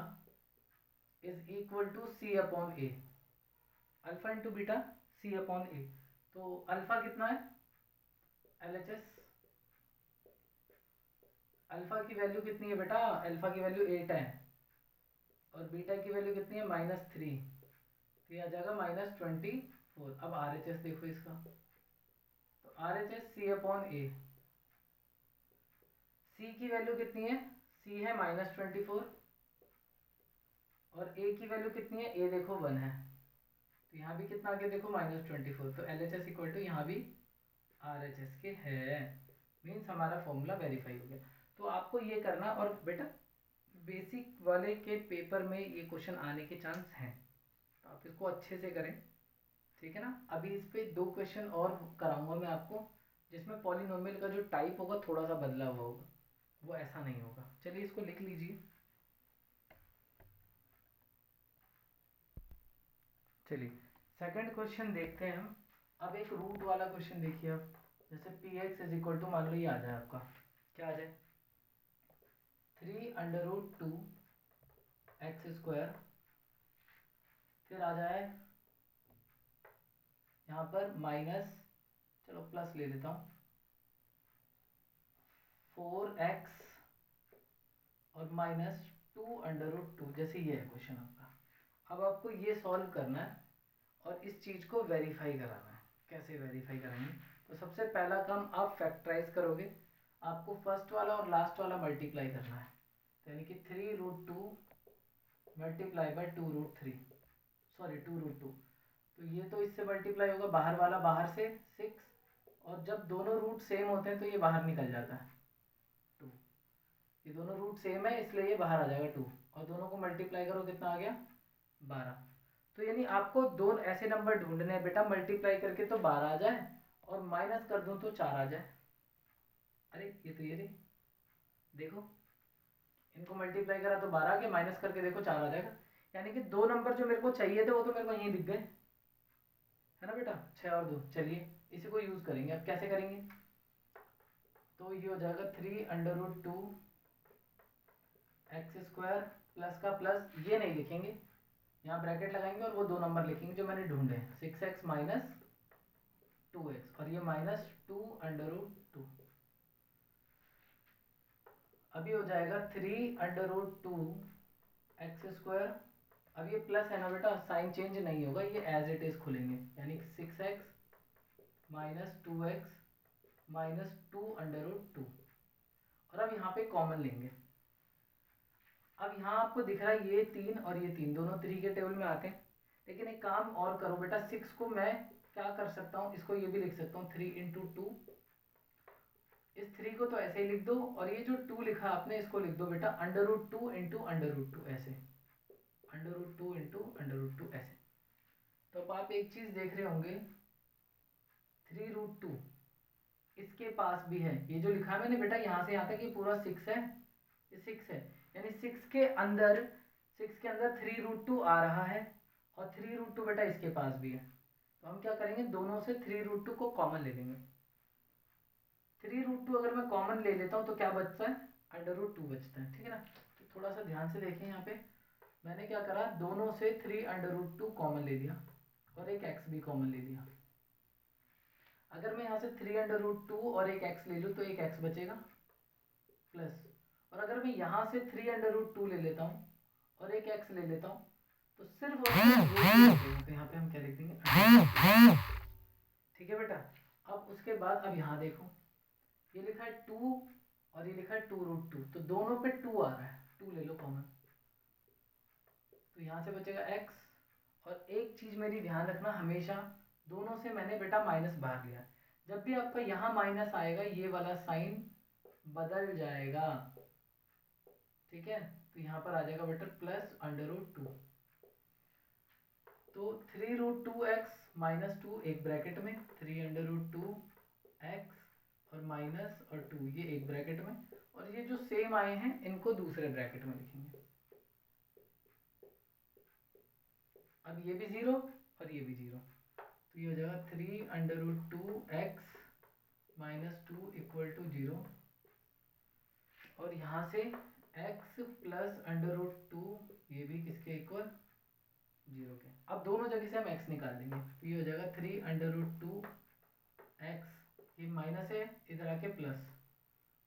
is equal to C/A, alpha into beta C/A। तो अल्फा कितना है LHS, अल्फा की वैल्यू कितनी है बेटा, अल्फा की वैल्यू 8 है, और बीटा की वैल्यू कितनी है -3, तो ये आ जाएगा -24। अब RHS देखो इसका, तो RHS C/A, C की वैल्यू कितनी है, C है -24, और A की वैल्यू कितनी है, A देखो 1 है, तो यहाँ भी कितना आ गया देखो -24, तो LHS इक्वल टू यहाँ भी RHS के है, मीन्स हमारा फॉर्मूला वेरीफाई हो गया। तो आपको ये करना, और बेटा बेसिक वाले के पेपर में ये क्वेश्चन आने के चांस हैं, तो आप इसको अच्छे से करें, ठीक है ना। अभी इस पे 2 क्वेश्चन और कराऊंगा मैं आपको, जिसमें पॉलिनोमियल का जो टाइप होगा थोड़ा सा बदला हुआ होगा, वो ऐसा नहीं होगा। चलिए इसको लिख लीजिए। चलिए सेकंड क्वेश्चन देखते हैं हम। अब एक रूट वाला क्वेश्चन देखिए आप, जैसे px इज इक्वल टू, मान लो ये आ जाए आपका, क्या आ जाए 3√2 x², फिर आ जाए यहाँ पर माइनस, चलो प्लस ले लेता हूँ, 4x और -2√2, जैसे ये है क्वेश्चन आपका। अब आपको ये सॉल्व करना है और इस चीज़ को वेरीफाई कराना है। कैसे वेरीफाई कराएंगे, तो सबसे पहला काम आप फैक्टराइज करोगे, आपको फर्स्ट वाला और लास्ट वाला मल्टीप्लाई करना है, यानी कि 3√2 मल्टीप्लाई बाय 2√3, सॉरी 2√2, तो ये तो इससे मल्टीप्लाई होगा, बाहर वाला बाहर से 6, और जब दोनों रूट सेम होते हैं तो ये बाहर निकल जाता है 2, ये दोनों रूट सेम है इसलिए ये बाहर आ जाएगा 2, और दोनों को मल्टीप्लाई करो कितना आ गया 12। तो यानी आपको दो ऐसे नंबर ढूंढने हैं बेटा, मल्टीप्लाई करके तो 12 आ जाए और माइनस कर दूं तो 4 आ जाए। अरे ये तो ये रे, देखो इनको मल्टीप्लाई करा तो 12 के, माइनस करके देखो 4 आ जाएगा, यानी कि 2 नंबर जो मेरे को चाहिए थे वो तो मेरे को यहीं दिख गए, है ना बेटा, 6 और 2। चलिए इसी को यूज करेंगे। अब कैसे करेंगे, तो ये हो जाएगा 3√2 x² प्लस का प्लस, ये नहीं लिखेंगे, यहाँ ब्रैकेट लगाएंगे और वो 2 नंबर लिखेंगे जो मैंने ढूंढे हैं, 6x माइनस 2x, और ये -2√2। अभी हो जाएगा 3√2 x², अब ये प्लस है ना बेटा, साइन चेंज नहीं होगा, ये एज इट इज खुलेंगे, यानी 6x माइनस 2x माइनस 2√2, और अब यहाँ पे कॉमन लेंगे। अब यहाँ आपको दिख रहा है ये 3 और ये 3 दोनों 3 के टेबल में आते हैं, लेकिन एक काम और करो बेटा, 6 को मैं क्या कर सकता हूँ, इसको ये भी लिख सकता हूँ 3×2, इस 3 को तो ऐसे ही लिख दो, और ये जो 2 लिखा आपने इसको लिख दो बेटा √2 इंटू √2, ऐसे √2 इंटू √2 ऐसे। तो अब आप एक चीज देख रहे होंगे, 3√2 इसके पास भी है, ये जो लिखा है मैंने बेटा यहाँ से यहाँ तक ये पूरा 6 है, ये 6 है, यानी 6 के अंदर 3√2 आ रहा है, और 3√2 बेटा इसके पास भी है, तो हम क्या करेंगे, दोनों से 3√2 को कॉमन ले लेंगे। 3√2 अगर मैं कॉमन ले लेता हूँ तो क्या बचता है, √2 बचता है, ठीक है ना। तो थोड़ा सा ध्यान से देखें, यहाँ पे मैंने क्या करा, दोनों से 3√2 कॉमन ले लिया और एक x भी कॉमन ले लिया। अगर मैं यहाँ से 3√2 और एक x ले लूँ तो एक x बचेगा प्लस, और अगर मैं यहाँ से 3√2 ले लेता हूँ और एक x ले लेता हूँ तो सिर्फ और सिर्फ ये, तो यहाँ पे हम क्या लिख देंगे, ठीक है बेटा। अब उसके बाद अब यहाँ देखो, ये लिखा है 2 और ये लिखा है 2√2, तो दोनों पे 2 आ रहा है, 2 ले लो कॉमन, तो यहाँ से बचेगा x। और एक चीज मेरी ध्यान रखना हमेशा, दोनों से मैंने बेटा माइनस बाहर लिया। जब भी आपका यहाँ माइनस आएगा ये वाला साइन बदल जाएगा, ठीक है। तो यहाँ पर आ जाएगा बेटा प्लस √2। तो 3√2x माइनस 2 एक ब्रैकेट में, 3√2x और माइनस और 2 ये एक ब्रैकेट में, और ये जो सेम आए हैं इनको दूसरे ब्रैकेट में लिखेंगे। अब ये भी 0 और ये भी 0, तो ये हो जाएगा 3√2x माइनस 2 इक्वल टू 0, और यहाँ से x प्लस √2 ये भी किसके इक्वल, 0 के। अब दोनों जगह से हम x निकाल देंगे, तो ये हो जाएगा 3√2x, ये माइनस है इधर आके प्लस,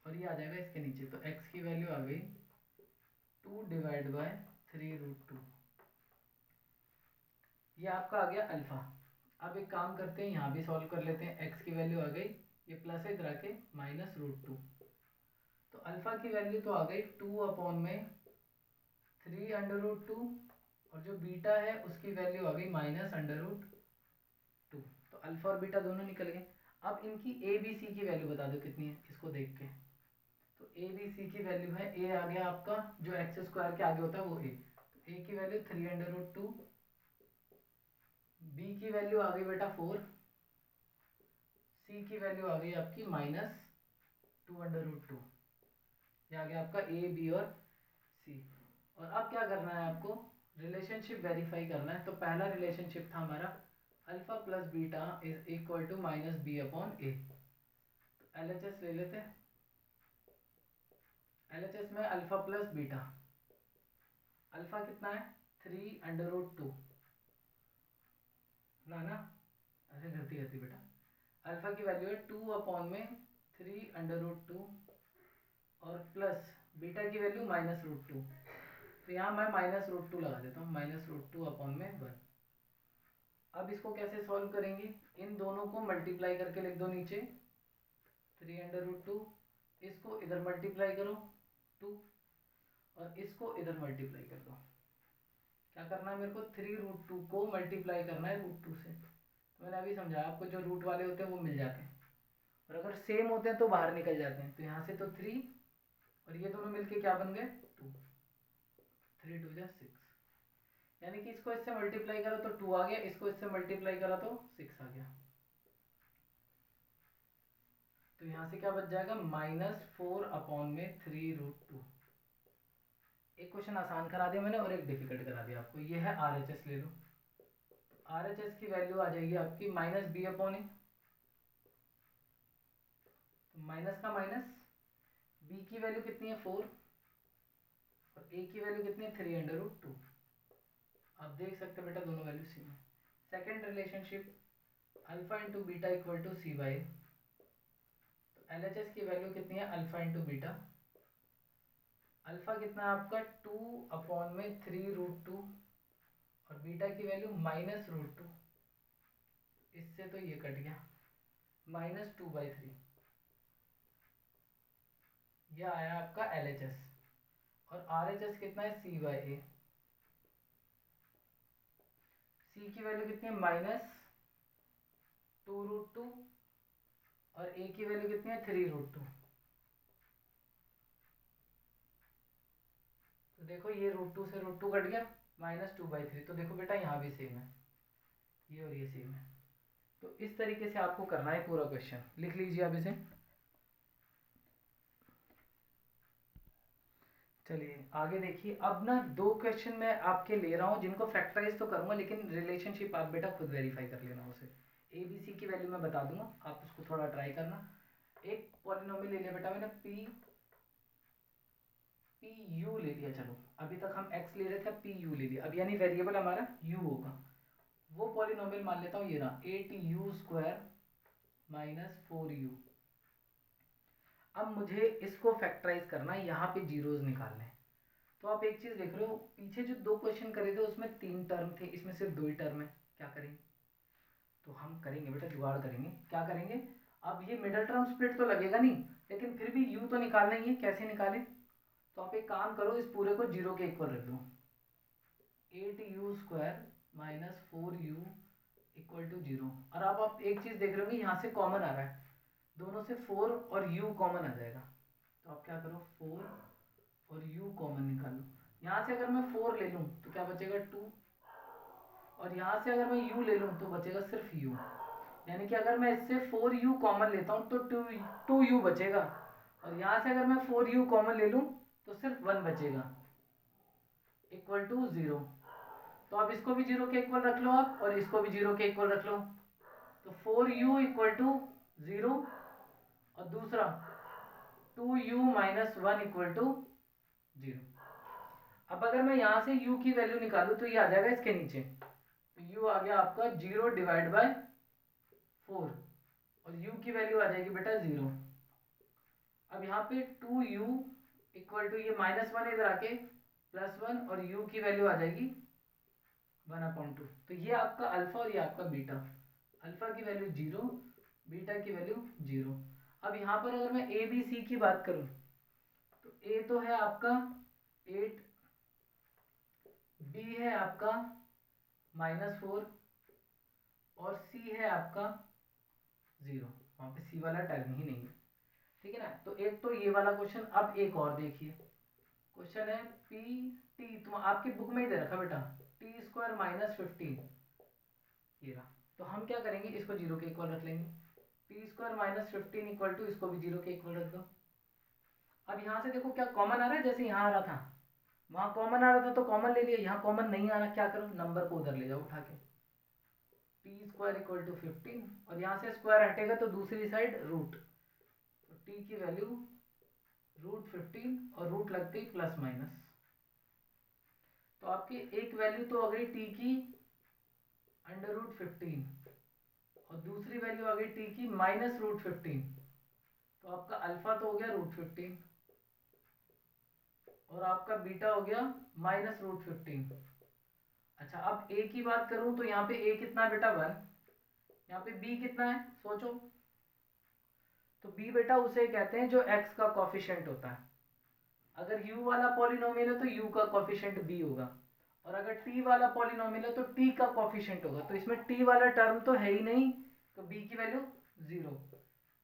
और ये आ जाएगा इसके नीचे, तो x की वैल्यू आ गई 2 डिवाइड बाय 3√2। ये आपका आ गया अल्फा। अब एक काम करते हैं, यहाँ भी सॉल्व कर लेते हैं। x की वैल्यू आ गई, ये प्लस है इधर आके -√2, तो अल्फा की वैल्यू तो आ गई 2/3√2, और जो बीटा है उसकी वैल्यू आ गई -√2। तो अल्फा और बीटा दोनों निकल गए। अब इनकी ए बी सी की वैल्यू बता दो कितनी है इसको देख के। तो ए बी सी की वैल्यू है, ए आ गया आपका जो x² के आगे होता है वो ए, तो ए की वैल्यू 3√2, बी की वैल्यू आ गई बेटा 4, सी की वैल्यू आ गई आपकी -2√2। ये आ गया आपका ए बी और सी। और अब क्या करना है आपको, रिलेशनशिप वेरीफाई करना है। तो पहला रिलेशनशिप था हमारा alpha plus beta is equal to -b/a। तो LHS ले लेते हैं। LHS में अल्फा प्लस बीटा, अल्फा कितना है 3√2 ना, अरे गलती बेटा, अल्फा की वैल्यू है 2/3√2 और प्लस बीटा की वैल्यू -√2। तो यहाँ मैं -√2 लगा देता हूँ, -√2/1। अब इसको कैसे सॉल्व करेंगे, इन दोनों को मल्टीप्लाई करके लिख दो नीचे 3√2, इसको इधर मल्टीप्लाई करो 2, और इसको इधर मल्टीप्लाई कर दो। क्या करना है मेरे को, 3√2 को मल्टीप्लाई करना है √2 से। तो मैंने अभी समझाया आपको, जो रूट वाले होते हैं वो मिल जाते हैं, और अगर सेम होते हैं तो बाहर निकल जाते हैं। तो यहाँ से तो 3 और ये दोनों मिलके क्या बन गए 2, 3 2 जा 6, यानी कि इसको इससे मल्टीप्लाई करा तो 2 आ गया, इसको इससे मल्टीप्लाई करा तो 6 आ गया। तो यहाँ से क्या बच जाएगा -4/3√2। एक क्वेश्चन आसान करा दिया मैंने और एक डिफिकल्ट करा दिया आपको। ये है RHS ले लो, तो RHS की वैल्यू आ जाएगी आपकी -b/a, तो माइनस का माइनस, b की वैल्यू कितनी है 4 और a की वैल्यू कितनी है 3√2। आप देख सकते हैं बेटा दोनों वैल्यू सेम है। Second relationship alpha into beta equal to c/a, तो LHS की वैल्यू कितनी है अल्फा इंटू बीटा, अल्फा कितना है आपका 2/3√2 और बीटा की वैल्यू -√2, इससे तो ये कट गया -2/3। यह आया आपका LHS, और RHS कितना है c/a, c की वैल्यू कितनी है -2√2 और a की वैल्यू कितनी है 3√2। तो देखो ये √2 से √2 कट गया, -2/3। तो देखो बेटा यहाँ भी सेम है, ये और ये सेम है। तो इस तरीके से आपको करना है पूरा क्वेश्चन, लिख लीजिए आप इसे। चलिए आगे देखिए। अब ना 2 क्वेश्चन मैं आपके ले रहा हूँ जिनको फैक्टराइज तो करूँगा, लेकिन रिलेशनशिप आप बेटा खुद वेरीफाई कर लेना उसे। ए बी सी की वैल्यू मैं बता दूंगा, आप उसको थोड़ा ट्राई करना। एक पॉलिनोमियल ले लिया बेटा मैंने पी यू ले लिया। चलो अभी तक हम एक्स ले रहे थे, पी यू ले लिया, अब यानी वेरिएबल हमारा यू होगा। वो पॉलिनोमियल मान लेता हूँ ये रहा 8u² - 4u। अब मुझे इसको फैक्टराइज करना है, यहाँ पे जीरोज निकालने हैं। तो आप एक चीज देख रहे हो, पीछे जो 2 क्वेश्चन करे थे उसमें 3 टर्म थे, इसमें सिर्फ 2 ही टर्म है। क्या करेंगे, तो हम करेंगे बेटा जुगाड़ करेंगे। क्या करेंगे, अब ये मिडल टर्म स्प्लिट तो लगेगा नहीं, लेकिन फिर भी यू तो निकालना ही है। कैसे निकालें, तो आप एक काम करो, इस पूरे को 0 के इक्वल रख दो। 8u² - 4u equal to 0। और अब आप एक चीज़ देख रहे होंगे, यहाँ से कॉमन आ रहा है, दोनों से 4 और u कॉमन आ जाएगा। तो आप क्या करो, 4 और u कॉमन निकालो। यहाँ से अगर मैं 4 ले लूँ तो क्या बचेगा, 2। और यहाँ से अगर मैं u ले लूँ तो बचेगा सिर्फ u। यानी कि अगर मैं इससे 4u कॉमन लेता हूँ तो 2u बचेगा। और यहाँ से अगर मैं 4u कॉमन ले लूँ तो सिर्फ 1 बचेगा, इक्वल टू 0। तो अब इसको भी 0 के इक्वल रख लो आप, और इसको भी 0 के इक्वल रख लो। तो 4u इक्वल टू 0, और दूसरा 2u माइनस 1 इक्वल टू 0। अब अगर मैं यहाँ से u की वैल्यू निकालूँ तो ये आ जाएगा इसके नीचे। तो u आ गया आपका 0 डिवाइड बाय 4, और u की वैल्यू आ जाएगी बेटा 0। अब यहाँ पे 2u इक्वल टू, ये -1 इधर आके +1, और u की वैल्यू आ जाएगी 1/2। तो ये आपका अल्फा और ये आपका बीटा। अल्फा की वैल्यू 0, बीटा की वैल्यू 0। अब यहाँ पर अगर मैं ए बी सी की बात करूँ तो ए तो है आपका 8, बी है आपका -4, और सी है आपका 0। वहाँ पे सी वाला टर्म ही नहीं है, ठीक है ना। तो एक तो ये वाला क्वेश्चन। अब एक और देखिए, क्वेश्चन है पी टी, तुम आपकी बुक में ही दे रखा बेटा, t² -15, ये रहा। तो हम क्या करेंगे, इसको 0 के इक्वल रख लेंगे। t² -15 इक्वल टू, इसको भी 0 के इक्वल रख दो। अब यहाँ से देखो क्या कॉमन आ रहा है, जैसे यहाँ आ रहा था, वहाँ कॉमन आ रहा था तो कॉमन ले लिया, यहाँ कॉमन नहीं आ रहा, क्या करो, नंबर को उधर ले जाओ उठा के। t² इक्वल टू 15, और यहाँ से स्क्वायर हटेगा तो दूसरी साइड रूट। तो t की वैल्यू √15, और रूट लगते ही प्लस माइनस। तो आपकी एक वैल्यू तो आ गई t की √15, और दूसरी वैल्यू आ गई t की -√15। तो आपका अल्फा तो हो गया √15, और आपका बीटा हो गया -√15। अच्छा, अब a की बात करूं तो यहाँ पे a कितना है बेटा 1, यहाँ पे b कितना है सोचो। तो b बेटा उसे कहते हैं जो x का कॉफिशिएंट होता है। अगर u वाला पॉलिनोमियल है तो u का कॉफिशिएंट b होगा, और अगर t वाला पॉलिनोमियल है तो t का कॉफिशिएंट होगा। तो इसमें t वाला टर्म तो है ही नहीं, तो b की वैल्यू 0।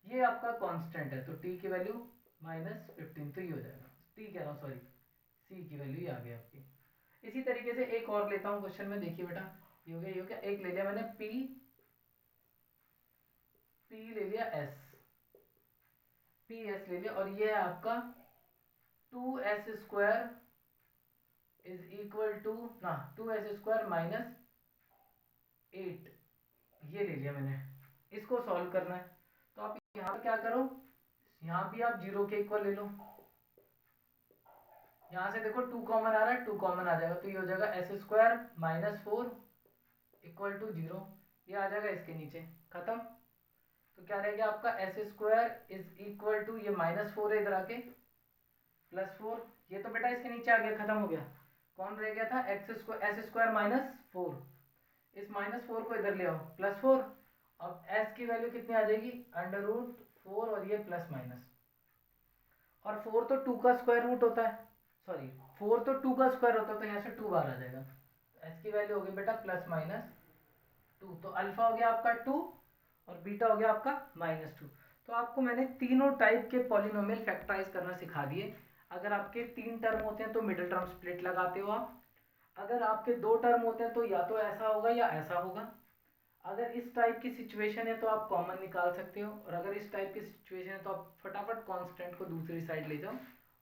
ये आपका कांस्टेंट है, तो t की वैल्यू -15, तो ये हो जाएगा, t कह रहा हूँ सॉरी, c की वैल्यू ये आ गई आपकी। इसी तरीके से एक और लेता हूँ क्वेश्चन में, देखिए बेटा, ये हो गया, ये हो गया। एक ले लिया मैंने p ले लिया s, ps ले लिया, और ये है आपका 2s² इज इक्वल टू ना 2s² -8, ये ले लिया मैंने। इसको सॉल्व करना है, तो आप यहाँ पे क्या करो, यहाँ भी आप 0 के इक्वल ले लो। यहाँ से देखो 2 कॉमन आ रहा है, 2 कॉमन आ जाएगा, तो ये हो जाएगा s² -4 इक्वल टू 0। ये आ जाएगा इसके नीचे, खत्म। तो क्या रहेगा आपका s² इज इक्वल टू, ये -4 है इधर आके +4, ये तो बेटा इसके नीचे आ गया, खत्म हो गया। कौन रह गया था, s² -4, इस -4 को इधर ले आओ, +4। अब s की वैल्यू कितनी आ जाएगी, √4, और ये प्लस माइनस, और 4 तो 2 का स्क्वायर रूट होता है, सॉरी 4 तो 2 का स्क्वायर होता है, तो यहाँ से 2 बार आ जाएगा। तो s की वैल्यू हो गई बेटा +-2, तो अल्फा हो गया आपका 2, और बीटा हो गया आपका -2। तो आपको मैंने तीनों टाइप के पॉलिनोमियल फैक्टराइज करना सिखा दिए। अगर आपके 3 टर्म होते हैं तो मिडिल टर्म स्प्लिट लगाते हो आप। अगर आपके 2 टर्म होते हैं तो या तो ऐसा होगा या ऐसा होगा। अगर इस टाइप की सिचुएशन है तो आप कॉमन निकाल सकते हो, और अगर इस टाइप की सिचुएशन है तो आप फटाफट कांस्टेंट को दूसरी साइड ले जाओ,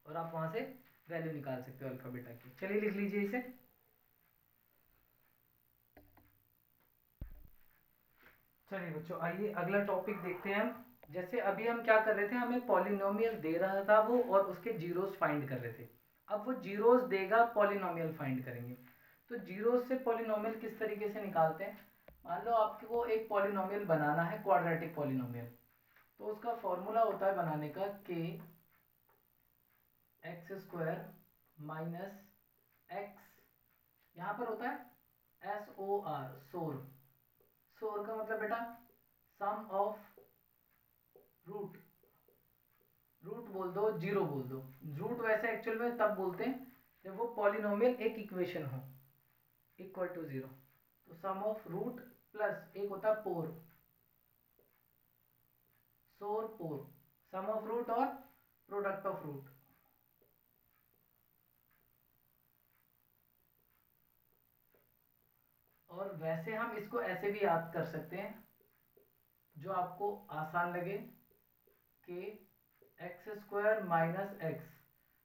और आप वहां से वैल्यू निकाल सकते हो अल्फा बीटा की। चलिए लिख लीजिए इसे। चलिए बच्चों, आइए अगला टॉपिक देखते हैं हम। जैसे अभी हम क्या कर रहे थे, हमें पॉलिनोमियल दे रहा था वो, और उसके जीरोस फाइंड कर रहे थे। अब वो जीरोस देगा, पॉलिनोमियल फाइंड करेंगे। तो जीरोस से पॉलिनोमियल किस तरीके से निकालते हैं, मान लो आपको एक पॉलिनोमियल बनाना है, क्वाड्रेटिक पॉलिनोमियल। तो उसका फॉर्मूला होता है बनाने का k x² माइनस x, यहाँ पर होता है SOR, सोर। सोर का मतलब बेटा सम ऑफ रूट, रूट बोल दो, जीरो बोल दो। रूट वैसे एक्चुअल में तब बोलते हैं जब वो पॉलिनोमियल एक इक्वेशन हो इक्वल टू 0। तो सम ऑफ रूट प्लस एक होता है पोर, सोर पोर, सम ऑफ रूट और प्रोडक्ट ऑफ रूट। और वैसे हम इसको ऐसे भी याद कर सकते हैं, जो आपको आसान लगे, कि एक्स स्क्वायर माइनस एक्स,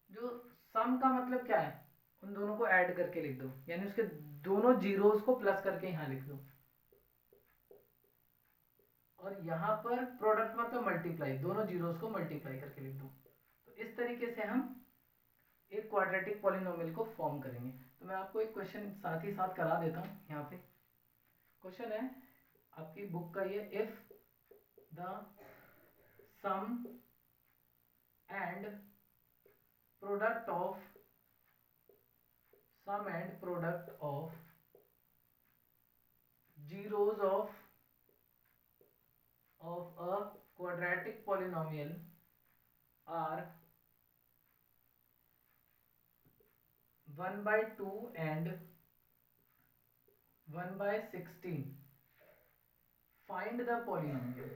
जो सम का मतलब क्या है, उन दोनों को ऐड करके लिख दो, यानी उसके दोनों जीरोस को प्लस करके यहां लिख दो। और यहाँ पर प्रोडक्ट मतलब मल्टीप्लाई, दोनों जीरोस को मल्टीप्लाई करके लिख दो। तो इस तरीके से हम एक क्वाड्रेटिक पॉलिनोमियल को फॉर्म करेंगे। तो मैं आपको एक क्वेश्चन साथ ही साथ करा देता हूँ। यहाँ पे क्वेश्चन है आपकी बुक का ये, if the sum and product of zeros of a quadratic polynomial are 1/2 and 1/16, find the polynomial.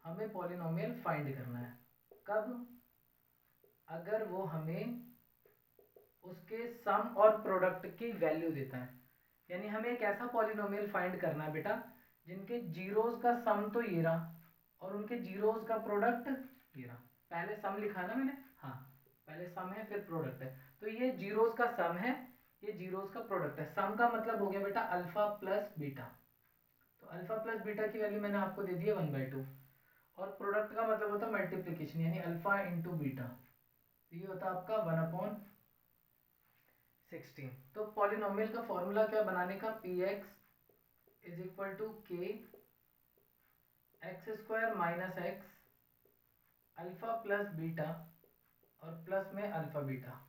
हमें पॉलिनोमियल फाइंड करना है। कब? अगर वो हमें उसके सम और प्रोडक्ट की वैल्यू देता है। यानी हमें एक ऐसा पॉलिनोमियल फाइंड करना है बेटा, जिनके जीरोस का सम तो ये रहा और उनके जीरोस का प्रोडक्ट ये रहा। पहले सम लिखा ना मैंने, हाँ, पहले सम है फिर प्रोडक्ट है। तो ये जीरोस का सम है, ये जीरोस का प्रोडक्ट है। सम का मतलब हो गया बेटा अल्फा प्लस बीटा। तो अल्फा प्लस बीटा की वैल्यू मैंने आपको दे दी है 1/2। और प्रोडक्ट का मतलब होता है मल्टीप्लीकेशन, यानी अल्फा इंटू बीटा। ये होता है आपका 1/16। तो पॉलिनोमियल का फॉर्मूला क्या बनाने का, P X is equal to K X square minus X alpha plus beta और प्लस में अल्फा बीटा।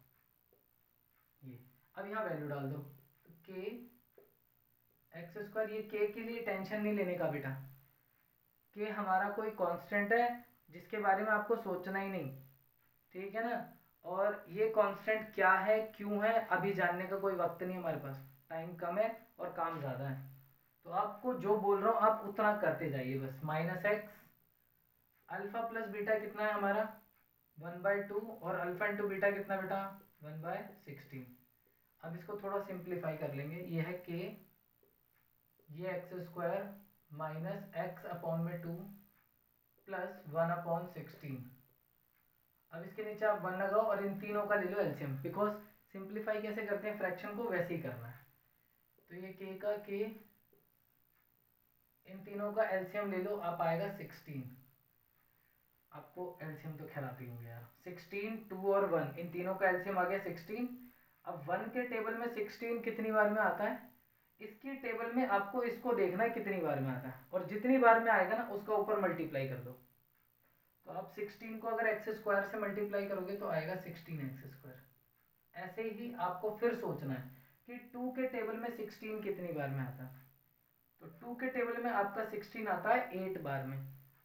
ये अब यहाँ वैल्यू डाल दो, तो के एक्स स्क्वायर, ये के के लिए टेंशन नहीं लेने का बेटा, के हमारा कोई कांस्टेंट है जिसके बारे में आपको सोचना ही नहीं, ठीक है ना। और ये कांस्टेंट क्या है, क्यों है, अभी जानने का कोई वक्त नहीं, हमारे पास टाइम कम है और काम ज़्यादा है। तो आपको जो बोल रहा हूँ आप उतना करते जाइए बस। Minus X alpha plus beta कितना है हमारा 1/2 और अल्फा इंटू बीटा कितना बेटा 1/16। अब इसको थोड़ा सिंप्लीफाई कर लेंगे। ये है के, ये x square minus x upon में 2 प्लस 1/16। अब इसके नीचे आप 1 लगाओ और इन तीनों का ले लो एलसीएम, बिकॉज सिंप्लीफाई कैसे करते हैं फ्रैक्शन को, वैसे ही करना है। तो ये के का के, इन तीनों का एलसीएम ले लो, आप आएगा 16। आपको एलसीएम तो खैर आती होंगे यार। 16, 2 और 1, इन तीनों का एलसीएम आ गया 16। अब 1 के टेबल में 16 कितनी बार में आता है, इसकी टेबल में आपको इसको देखना है कितनी बार में आता है, और जितनी बार में आएगा ना उसका ऊपर मल्टीप्लाई कर दो। तो आप 16 को अगर एक्स स्क्वायर से मल्टीप्लाई करोगे तो आएगा 16 एक्स स्क्वायर। ऐसे ही आपको फिर सोचना है कि 2 के टेबल में 16 कितनी बार में आता है। तो 2 के टेबल में आपका 16 आता है 8 बार में,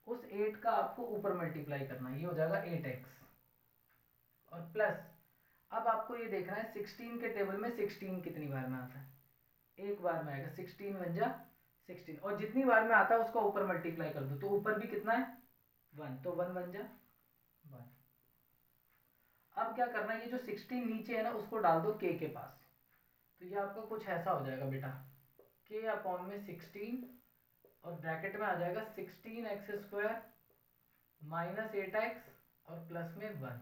उस 8 का आपको ऊपर मल्टीप्लाई करना है, ये हो जाएगा 8x। और प्लस अब आपको ये देखना है 16 के टेबल में 16 कितनी बार में आता है, एक बार में आएगा, 16 बन जा 16, और जितनी बार में आता है उसका ऊपर मल्टीप्लाई कर दो, तो ऊपर भी कितना है 1, तो 1 बन जा 1। अब क्या करना है, ये जो 16 नीचे है ना उसको डाल दो के पास। तो ये आपका कुछ ऐसा हो जाएगा बेटा, के अपॉन में 16 और ब्रैकेट में आ जाएगा 16 एक्स स्क्वायर माइनस 8x और प्लस में 1।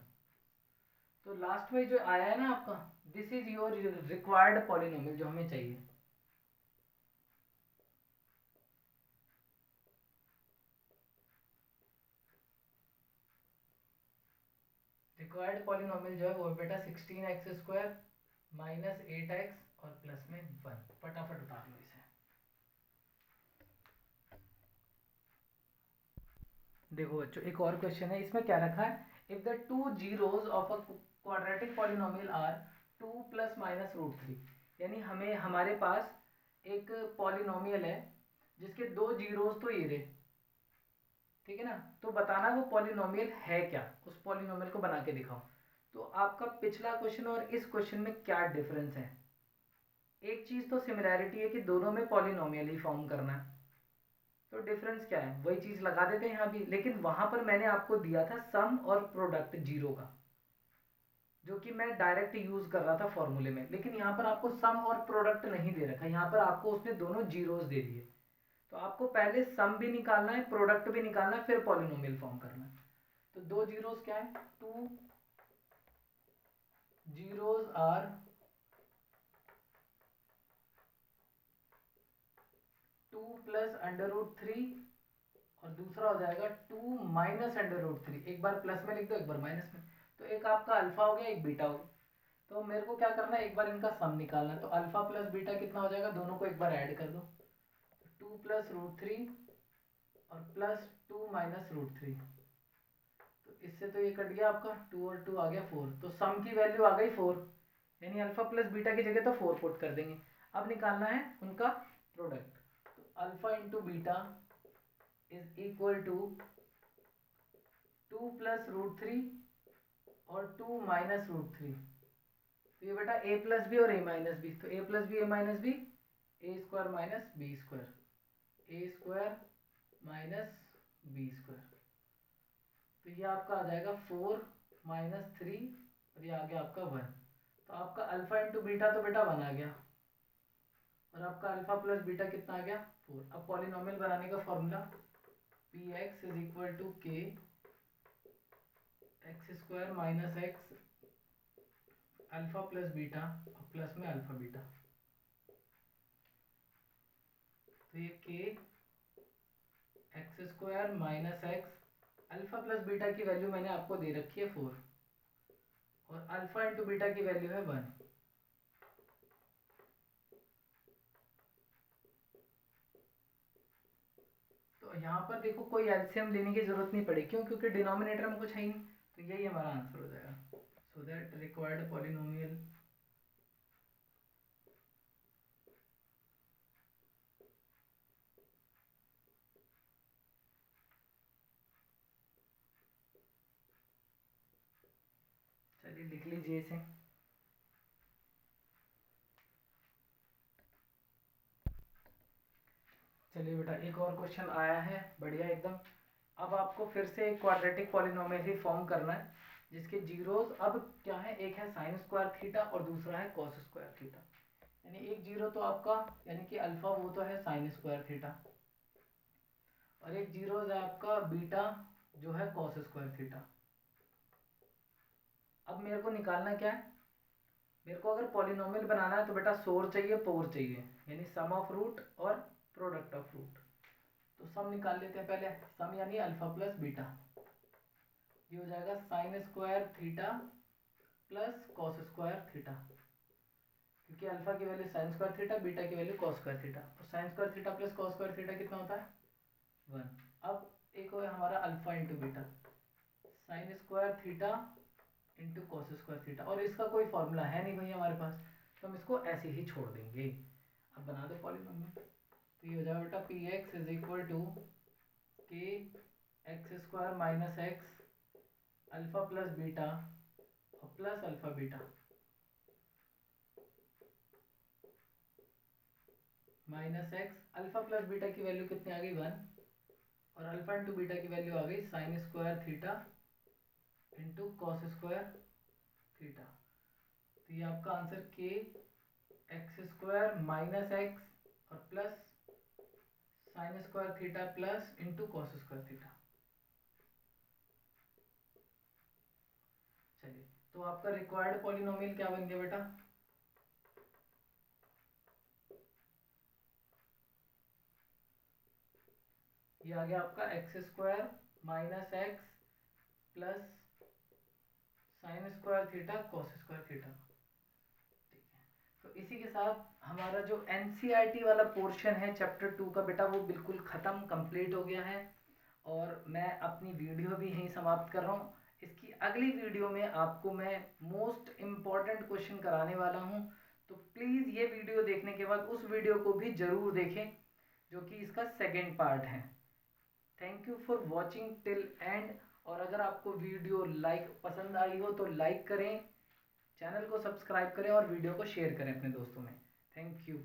तो लास्ट में जो आया है ना आपका, this is your required polynomial, जो हमें चाहिए। रिक्वायर्ड पॉलिनोमियल जो है वो बेटा 16 एक्स स्क्वायर माइनस 8x और प्लस में 1। फटाफट उतार लो इसे। देखो बच्चों एक और क्वेश्चन है, इसमें क्या रखा है, if the two zeros of a quadratic polynomial are 2 + -√3। यानी हमें हमारे पास एक पॉलिनोमियल है जिसके दो जीरोस तो ये रहे, ठीक है ना। तो बताना वो पॉलिनोमियल है क्या, उस पॉलिनोमियल को बना के दिखाओ। तो आपका पिछला क्वेश्चन और इस क्वेश्चन में क्या डिफरेंस है, एक चीज़ तो सिमिलैरिटी है कि दोनों में पॉलिनोमियल ही फॉर्म करना है, तो डिफरेंस क्या है, वही चीज़ लगा देते हैं यहाँ भी। लेकिन वहाँ पर मैंने आपको दिया था सम और प्रोडक्ट जीरो का, जो कि मैं डायरेक्ट यूज़ कर रहा था फॉर्मूले में। लेकिन यहाँ पर आपको सम और प्रोडक्ट नहीं दे रखा, यहाँ पर आपको उसने दोनों जीरोस दे दिए। तो आपको पहले सम भी निकालना है, प्रोडक्ट भी निकालना है, फिर पॉलिनोमियल फॉर्म करना है। तो दो जीरोस क्या है, two zeros are two plus under root three, और दूसरा हो जाएगा two minus under root three. एक बार प्लस में लिख दो, एक बार माइनस में। तो एक आपका अल्फा हो गया, एक बीटा हो गया। तो मेरे को क्या करना है, एक बार इनका सम निकालना है। तो अल्फा प्लस बीटा कितना हो जाएगा, दोनों को एक बार ऐड कर दो। टू प्लस रूट थ्री और plus two minus root three. तो इससे तो ये कट गया आपका, टू और टू आ गया फोर। तो सम की वैल्यू आ गई फोर, यानी अल्फा प्लस बीटा की जगह तो फोर पुट कर देंगे। अब निकालना है उनका प्रोडक्ट। तो alpha into beta is equal to two plus root three और टू माइनस रूट थ्री। तो ये बेटा ए प्लस बी और ए माइनस बी, तो ए प्लस बी ए माइनस बी, ए स्क्वायर माइनस बी स्क्वायर, ए स्क्वायर माइनस बी स्क्वायर। तो ये आपका आ जाएगा फोर माइनस थ्री, और ये आ गया आपका वन। तो आपका अल्फा इंटू बीटा तो बेटा वन आ गया, और आपका अल्फा प्लस बीटा कितना आ गया, फोर। अब पॉलिनोमियल बनाने का formula, P X is equal to K X square minus X alpha plus beta और प्लस में अल्फा बीटा। तो ये K X square minus X alpha plus beta की वैल्यू मैंने आपको दे रखी है फोर, और अल्फा इंटू बीटा की वैल्यू है वन। तो यहाँ पर देखो कोई एलसीएम लेने की जरूरत नहीं पड़ी, क्यों, क्योंकि डिनोमिनेटर में कुछ है ही नहीं। तो यही हमारा आंसर हो जाएगा। सो दैट रिक्वायर्ड पॉलिनोमियल चलिए लिख लीजिए इसे। चलिए बेटा एक और क्वेश्चन आया है, बढ़िया एकदम। अब आपको फिर से एक क्वाड्रेटिक पॉलिनोमियल ही फॉर्म करना है, जिसके जीरोस अब क्या है, एक है साइन स्क्वायर थीटा और दूसरा है कॉस स्क्वायर थीटा। यानी एक जीरो तो आपका, यानी कि अल्फा वो तो है साइन स्क्वायर थीटा, और एक जीरो है आपका बीटा जो है कॉस स्क्वायर थीटा। अब मेरे को निकालना क्या है, मेरे को अगर पॉलिनोमियल बनाना है तो बेटा सोर चाहिए, पोर चाहिए, यानी सम ऑफ रूट और प्रोडक्ट ऑफ रूट। तो सम निकाल लेते हैं पहले। सम यानी अल्फा प्लस बीटा, ये हो जाएगा sign square theta plus cos square theta, क्योंकि अल्फा की value sign square theta, beta की वैल्यू कॉस स्क्वायर थीटा। और sign square theta plus cos square theta कितना होता है, वन। अब एक हो हमारा alpha into beta, sign square theta into cos square theta, और इसका कोई फॉर्मूला है नहीं भाई हमारे पास, तो हम इसको ऐसे ही छोड़ देंगे। अब बना दो पॉलिनोमियल। तो ये हो जाएगा बेटा P X is equal to K X square minus X alpha plus beta और plus alpha beta minus X. Alpha plus beta की वैल्यू कितनी आ गई, वन, और अल्फा इंटू बीटा की वैल्यू आ गई sine square theta into cos square theta. तो ये आपका answer K X square minus X और plus sine square theta plus into cos square theta. चलिए तो आपका रिक्वायर्ड पॉलिनोमियल क्या बन गया बेटा, ये आ गया आपका x square minus x plus sine square theta cos square theta. ठीक है, तो इसी के साथ हमारा जो एनसीईआरटी वाला पोर्शन है चैप्टर टू का बेटा, वो बिल्कुल ख़त्म कंप्लीट हो गया है, और मैं अपनी वीडियो भी यहीं समाप्त कर रहा हूँ। इसकी अगली वीडियो में आपको मैं मोस्ट इम्पॉर्टेंट क्वेश्चन कराने वाला हूँ, तो प्लीज़ ये वीडियो देखने के बाद उस वीडियो को भी ज़रूर देखें, जो कि इसका सेकेंड पार्ट है। Thank you for watching till and. और अगर आपको वीडियो पसंद आई हो तो लाइक करें, चैनल को सब्सक्राइब करें और वीडियो को शेयर करें अपने दोस्तों में। Thank you.